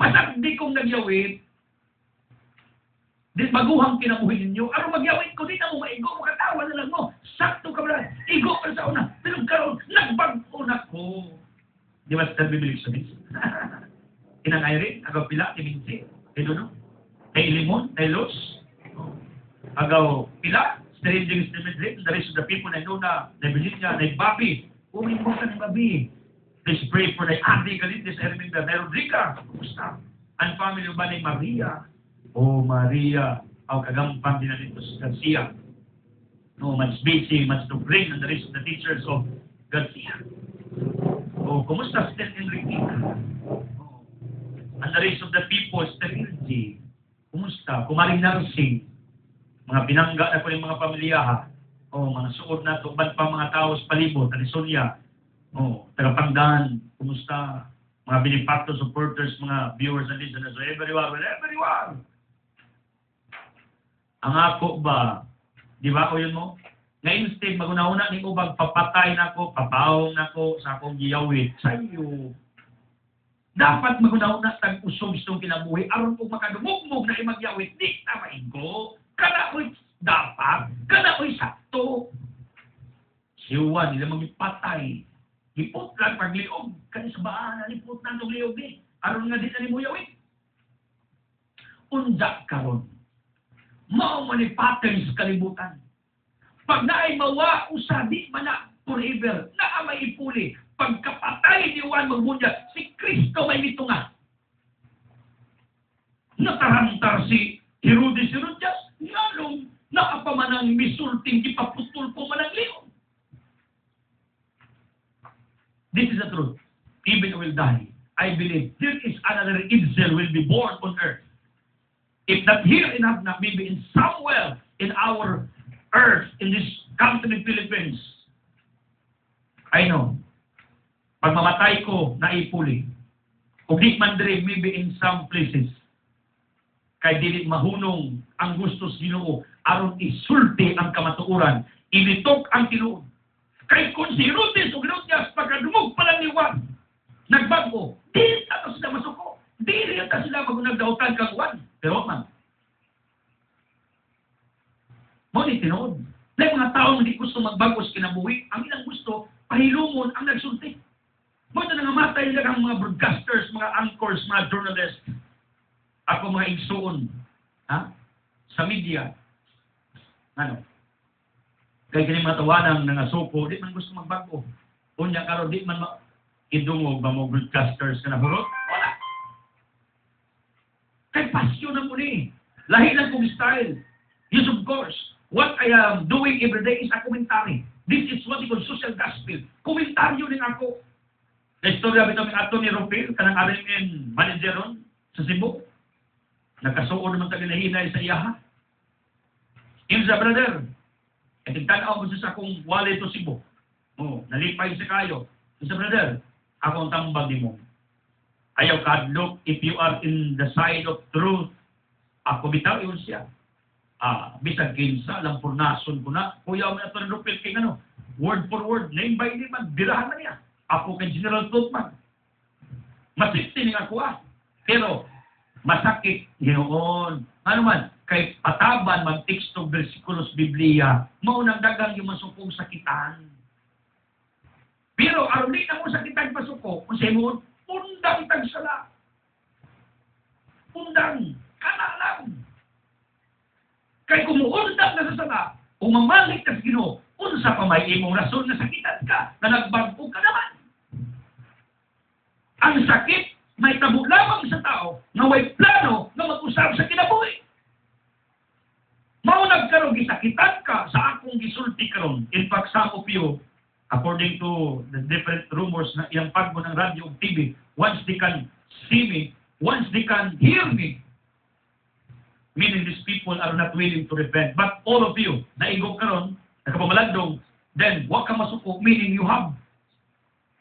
pasag di kong nagyawit, di baguhang kinabuhi ninyo, aron magyawit ko, di na mo maigo, makatawa na lang mo, sakto ka ba, igo ka sa una, pero karon nagbago na ko. Di ba sa Biblia sa Minsi? Inangay rin, agaw pila, timinsi, kay Dono, kay Limon, kay Los, agaw pila, strangers to Madrid, the rest of the people na Nuna, na Belinda, na Bobby, umin mo ka ni Bobby. Please pray for the Ate Galitis, I remember, na Rodriga, kumusta? Ang family ba ni Maria? Oh, Maria, ang kagampang din na dito sa Garcia. No, much busy, much to bring, and the rest of the teachers of Garcia. Oh, kumusta Stel Enrique? Oh, and the rest of the people, Stelilji. Kumusta? Kumaring nursing. Mga pinangga na ko yung mga pamilyaha. Oh, mga suod na ito. Ba't pa mga tao sa palibot? Talisonia. Oh, tagapangdan. Kumusta? Mga binipacto supporters, mga viewers and listeners. So everyone, everyone. Ang ako ba, di ba ko yun mo? Nga instead, maguna-una ni mo papatay na ko, papawong na ko sa akong giyawit. Sa iyo. Dapat maguna-una tag-usog itong kinabuhi. Aron kung makadumugmog na imagyawit, di na maigo. Kana ko'y dapat, kana ko'y sakto. Si Juan, nila magipatay. Lipot lang pagliog. Kani sa baan, lipot lang itong liog eh. Aron nga di na ni mo yawit. Undak karon. Mao manipatay sa kalibutan. Pag naay mawa, usadi man na forever, na may ipuli. Pagkapatay ni Juan magbunya, si Kristo may mitunga. Natarantar si Herodes Herodias, ngalong nakapamanang misulting ipaputol po manang liog. This is the truth. Even I will die, I believe there is another Israel will be born on earth. If not here in Abna, maybe in somewhere in our earth, in this country, Philippines. I know. Pag mamatay ko, naipuli. O di man diri, maybe in some places, kay dili mahunong ang gusto sa Ginoo aron isulti ang kamatuoran, initok ang tinuod. Kay kung si Herodes o Herodias pagkadumog pa lang ni Juan, nagbago, di na sila masuko. Di rin na sila magunagdautan kang Juan. Pero man, mo ni tinuod. Na mga taong hindi gusto magbago sa kinabuhi, ang ilang gusto, pahilumon ang nagsulti. Mo ito nangamatay lang ang mga broadcasters, mga anchors, mga journalists, ako mga igsuon, sa media. Ano? Kaya kini mga tawanang nangasuko, di man gusto magbago. Unya karon di man idungog ba mo broadcasters ka na hurot? Wala. Kay pasyon na mo ni. Lahi lang kong style. Yes, of course. What I am doing every day is a commentary. This is what we call social gospel. Komentaryo din ako. Na-istorya bito ng ato ni Rupil, kanang RMN manager ron sa Cebu. Nakasuon naman tayo nahinay sa iyaha. Imsa, brother, tanaw mo sa akong wallet to Cebu. Nalipay sa kayo. Imsa, brother, ako ang tambag ni mo. Ayaw ka, look, if you are in the side of truth, ako bitaw, yun siya. Bisag kinsa, lang purnason ko na. Kuya mo na ito ng Rupil King, word for word, name by name, birahan na niya. Ako kay General Totman. Masipti nga ako Pero, masakit, Ginoon. Ano man, kay pataban, mag-teksto, versikulos, Biblia, maunang dagang yung masukong sakitan. Pero, aron di na mo sakitan pasuko, kung sa mo, pundang tagsala. Pundang, kana lang. Kay kumuundang na sa sala, umamalik ka sa Ginoo, unsa pa may imong rason na sakitan ka, na nagbago ka naman. Ang sakit, may tabo lamang sa tao na may plano na mag-usap sa kinabuhi. Maunag karon gisakitan ka sa akong gisulti karon. In fact, some of you, according to the different rumors na iyang pagbo ng radio o TV, once they can see me, once they can hear me, meaning these people are not willing to repent. But all of you, naigog karon, nakapamalandong, then wag ka masuko, meaning you have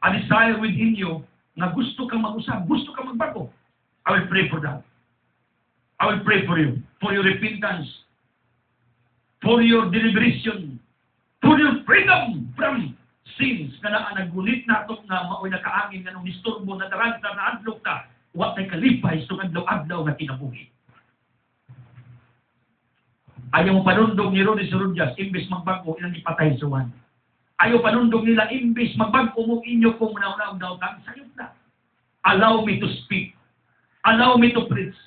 a desire within you na gusto kang mag-usap, gusto kang magbago. I will pray for that. I will pray for you, for your repentance, for your deliberation, for your freedom from sins na nagulit na ito nga mao'y nakaangin nga nung istorbo na taranta na adlok ta, wat ay kalipay sa adlaw-adlaw na kinabuhi. Ayaw mo panundog ni Herodes Herodias, imbes magbago, ilang ipatay sa Juan. Ayaw panundog nila, imbes magbago mo inyo kung naunaw daw kang sayot na. Allow me to speak. Allow me to preach.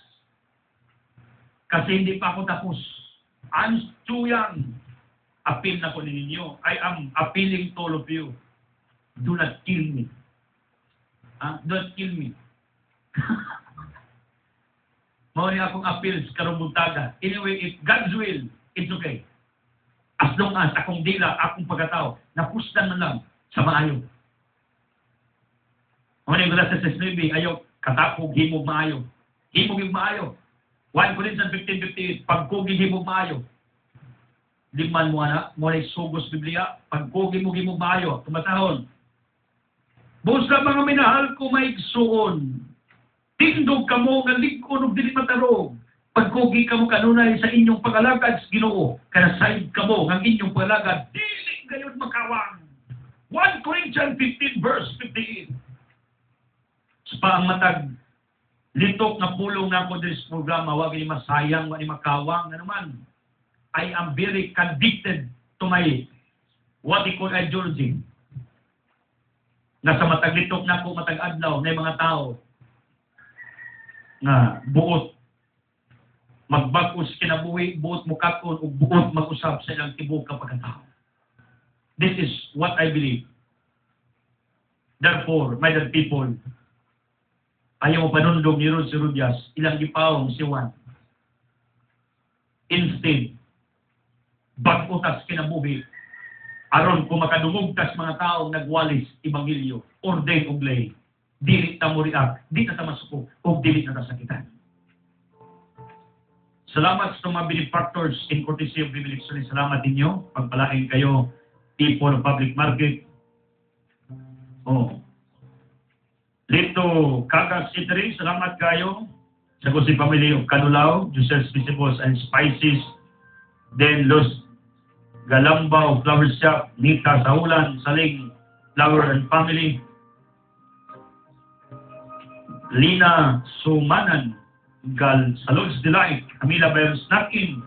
Kasi hindi pa ako tapos. I'm too young. Appeal na ko ninyo. I am appealing to all of you. Do not kill me. Do not kill me. Mawari akong appeal sa karumbuntaga. Anyway, if God's will, it's okay. As long as akong dila, akong pagkatao, napustan man lang sa maayo. Mawari yung glasses sa Snowy, ayaw, katapog, himog maayo. Himog yung maayo. 1 Corinthians 15:58, pagkugi himog maayo. Liman mo na, mawari sugos Biblia, pagkugi mo himog maayo. Tumatahon. Busa mga minahal ko maigsuon. Tindog ka mo, nga likon o dili matarog. Pagkugi ka mo kanunay sa inyong pagalagad sa Ginoo, kanasayid ka mo, ang inyong pagalagad, dili gayon makawang. 1 Corinthians 15 verse 58. Sa ang matag, litok na pulong na ako din sa programa, wag ni masayang, wag ni makawang, ano man. I am very convicted to my, what they call ideology. Nasa matag litok na ako, matag adlaw, na mga tao, na buot magbag-os kinabuhi, buot mukakon, o buot mag-usap sa ilang tibok kapag tao. This is what I believe. Therefore, my dear people, ayaw mo panundog ni Herodes Herodias, ilang gipawong si Juan. Instead, bag-utas kinabuhi, aron kung makadungog tas mga taong nagwalis ebanghelyo, ordain og lay. Dili ta mo react, di na ta masuko, o dili na ta sakitan. Salamat sa mga benefactors in courtesy of Bibiliction. Salamat ninyo. Pagpalain kayo, people of public market. Dito, Kagas Eatery, salamat kayo. Sa Gusi Family of Canulao, Joseph's Vegetables and Spices. Then, Los Galambao Flower Shop, Nita Saulan, Saling Flower and Family. Lina Sumanan, Salons Delight, Camila Bayon Snacking,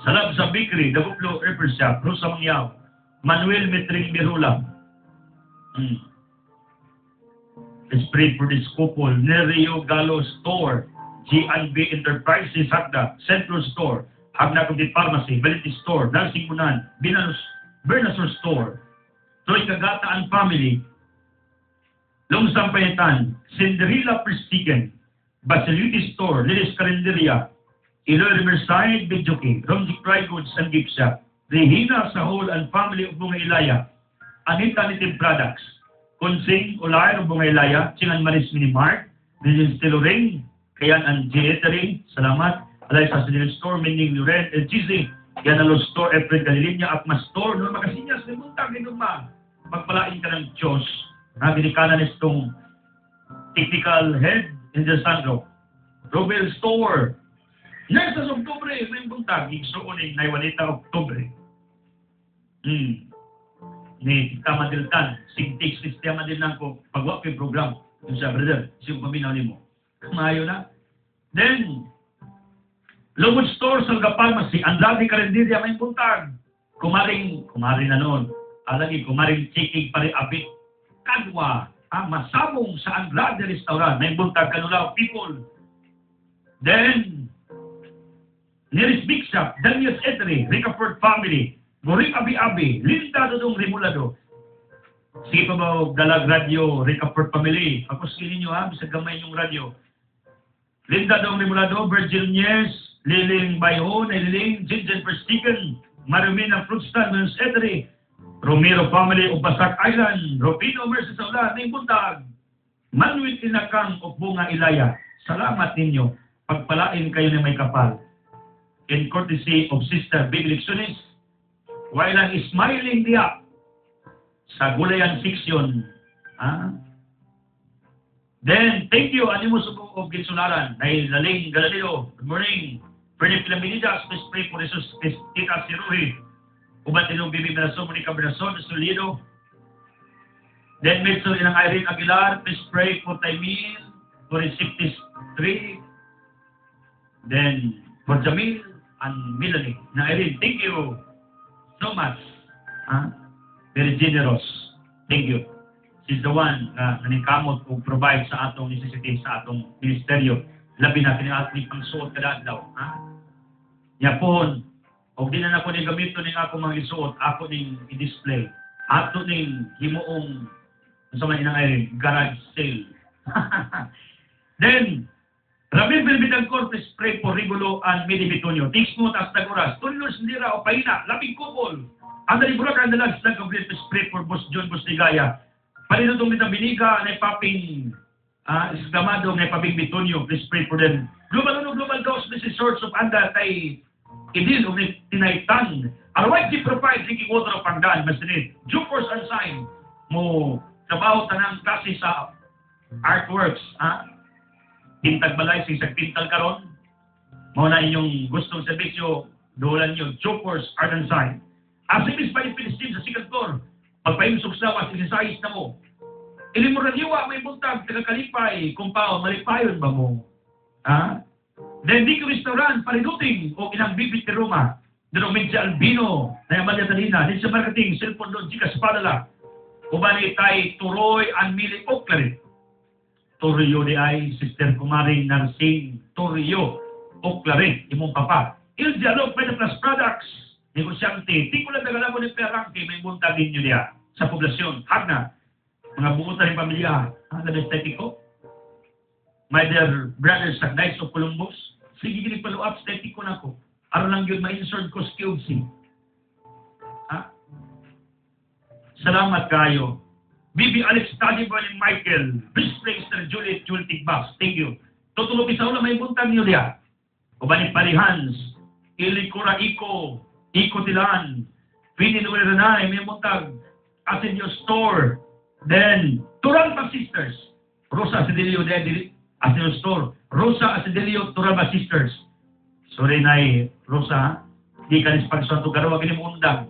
Salab sa Bakery, Daguplo Airport Shop, Rosa Mangyao, Manuel Metring Birula. Let's pray for this couple. Nerio Galo Store, G&B Enterprises, Hagda, Central Store, Hagna Community Pharmacy, Valenti Store, Dancing Munan, Bernasor Store, Troy Kagataan Family, Longsang Payetan, Cinderella Prestigen, Basiluti Store, Lilis Carinderia, Iloy Riverside, Bidjoki, Romjic Dry Goods and Gift Shop, Regina Sahol and Family of Bunga Ilaya, Anita Native Products, Konsing Ulay of Bunga Ilaya, Chingan Maris Minimart, Regine Stiloring, Kayan and G-Eatery, salamat, Alay sa Sinil Store, Mining Luren, El Chizzy, Yanalo Store, Efred Galilinya, Akma Store, Norma Casinas, Limuntang, Inuma, magpalain ka ng Diyos, na binikanan itong technical head in the Sandro, Robel Store, next sa Oktubre, may buntag, igsuunin na Iwanita Oktubre. Ni Tita Madiltan, Sigtix, Tita Madiltan ko, pagwak yung program, yung sa brother, siyong paminaw ni mo. Kumayo na. Then, Lugod Store sa Gapalmasi, Andrade Carinderia, may buntag. Kumaring na noon. Alagi, kumaring chikig pare abit. Kadwa, ang masabong sa Andrade Restaurant, may buntag Canulao people. Then, Neris Big Shop, Daniel's Eatery, Ricafort Family, Goring Abi-Abi, Linda Dodong Remulado. Sige pa ba dalag radio, Ricafort Family? Pakuskilin nyo ha, bisa gamay yung radio. Linda Dodong Remulado, Virgil Nies, Liling Bayhon, Liling, Jinjen Perstigan, Marumina Fruit Stand, Men's Eatery, Romero Family of Basak Island, Robino Mercy Saula, may buntag. Manuel Inakang of Bunga Ilaya, salamat ninyo. Pagpalain kayo na may kapal. In courtesy of Sister Big Lectionist, while ang smiling diya sa Gulayan Section. Then, thank you, Animus of Ginsularan, dahil Laling Galaleo, good morning. Pernip Laminidas, Miss Pray for Jesus, Miss Tita Siruhi, Ubat Ilong Bibi Berason, Monica Berason, Miss Solido. Then, Mitchell Inang Irene Aguilar, Miss Pray for Taimil, for Resiptis 3. Then, for Jamil and Melanie. Na Irene, thank you so much. Very generous. Thank you. She's the one na nanikamot o provide sa atong necessity sa atong ministeryo. Labi na kinaatli pang suot kada adlaw. Yapon, og di na ako ni gamito ning ako mga isuot, ako ning i-display. Ato ning himuong sa mga inang Irene, garage sale. Then, Rabin Bilbidang Corpus, pray for Regulo and Midi Bitonio. Thanks mo, tas naguras. Tulos, Lira o Paina, Labing Kupol. Ang dalibura ka ang dalag, slag of Bilbis, pray for Boss John Bustigaya. Palinutong mitang biniga, na ipaping isgamado, na ipaping Bitonio. Please pray for them. Global Ghost, Mrs. Source of Anda, tay Idil, o tinaytan. Arway, di provide, drinking water of Pangdan, Masinit. Jupers and sign mo, trabaho tanang kasi sa artworks, Pintag balay, sigsag pintal karon. Mao na inyong gustong serbisyo, dolan nyo, Jokers, Art and Sign. Asimis pa yung Pilistin sa second floor. Pagpahimsok sa was, isisayis na mo. Ilimuraniwa, may buntag, tagakalipay, compound, malipayon ba mo? Then, di ko restaurant, parinuting, o inang bibit ni Roma. Doon medya albino, na yaman niya talina. Din sa marketing, cellphone doon, chika sa padala. Ubani tay, Turoy, and Mili Oakley. Torrio di ay, Sister Kumaring Narsing, Torrio, Oklare, imong papa. Il Dialog Plus Products, negosyante, di ko lang nagala mo ni Perangke, may buntagin nyo niya sa poblasyon. Hagna, mga buutan ng pamilya, ang estetiko. My dear brothers sa Knights of Columbus, sige gini follow up, estetiko na ko. Ano lang yun, ma-insert ko skills. Salamat kayo. Bibi Alex Tadibon and Michael, Bruce Prankster, Juliet Tigbas, thank you. Tutulog isa ulang may buntag niyo diya. Ubanik Parihans, Ilikura Iko Tilan, Pinin Uweranay, may buntag, Asin Your Store, then, Turalba Sisters. Rosa Asedelio de Asenostor. Rosa Asedelio Turalba Sisters. Sorry na Rosa, di ka nis pagsanto garawa ginimundang.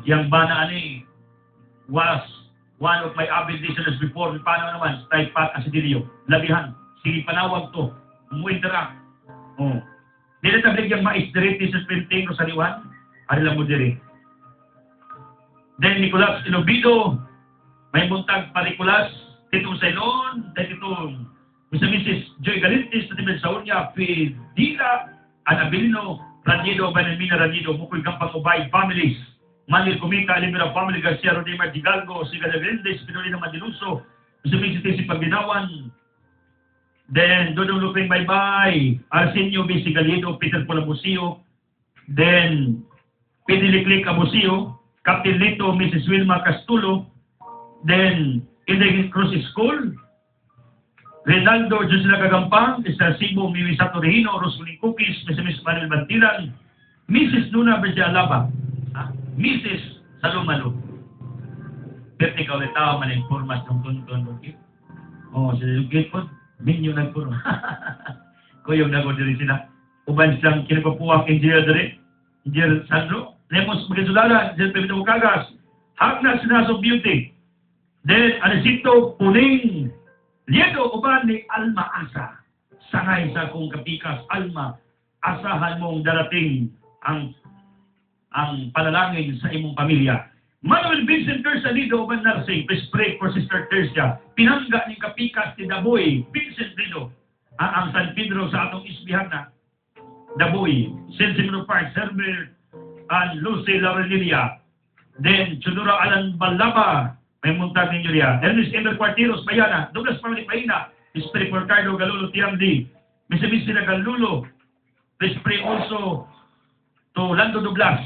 Yang bana ani was one of my avid listeners before. Paano naman? Stay Pat Asedelio. Labihan. Sige panawag to. Umuinteract. Dili tablig yung maisdiriti sa printing sa liwan. Ari lang mo diri. Then Nicolas Inobido. May buntag Palikulas. Titong Sailon. Titong Mrs. Joy Galintis. Titong Saunya. Fidila. Anabilino. Ranido. Banamina Ranido. Mukoy Gampang Ubay. Families. Manil Kumika. Alimira Family. Garcia Rodimar Digalgo. Siga de Grandes. Pinolina Mandiluso. Mrs. Tisi Pagdinawan. Then, Dodong Luping Baybay, Arsenio B. Sigalido, Peter Polabusio, then, Piniliklik Abusio, Captain Lito, Mrs. Wilma Castulo, then, Inday Cruz School, Renaldo Josela Gagampang, Mr. Sibo Mimi Sato Regino, Rosuling Cookies, Mrs. Manuel Bantilan, Mrs. Luna Berja Alaba, Mrs. Salomalo. Pero ikaw ulit tao, maninformas ng tuntun. Sa lugit po. Minyo nagpuro. Kuyog na ko diri sila. Uban silang kinapapuwak engineer diri. Engineer Sandro. Lemos Magazulala. Engineer Pepito Bukagas. Hagna Sinaso Beauty. Then, Anisito Puning. Liedo uban ni Alma Asa. Sangay sa kong kapikas. Alma, asahan mong darating ang panalangin sa imong pamilya. Manuel Vincent Tersalito, uban nursing, please pray for Sister Tercia. Pinangga ni kapikas ni Daboy, Vincent Lido, ang San Pedro sa atong isbihan na Daboy, St. Simon Park, Herbert, and Lucy Laurelilia. Then, Chudura Alan Balaba, may muntag ninyo riya. Ernest Ember Cuarteros, Bayana, Douglas Pamalik Paina, please pray for Ricardo Galulo Tiamdi, Mrs. Galulo, please pray also to Lando Douglas,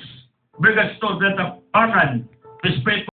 Bergat Store, Brenta Pangan, please pray for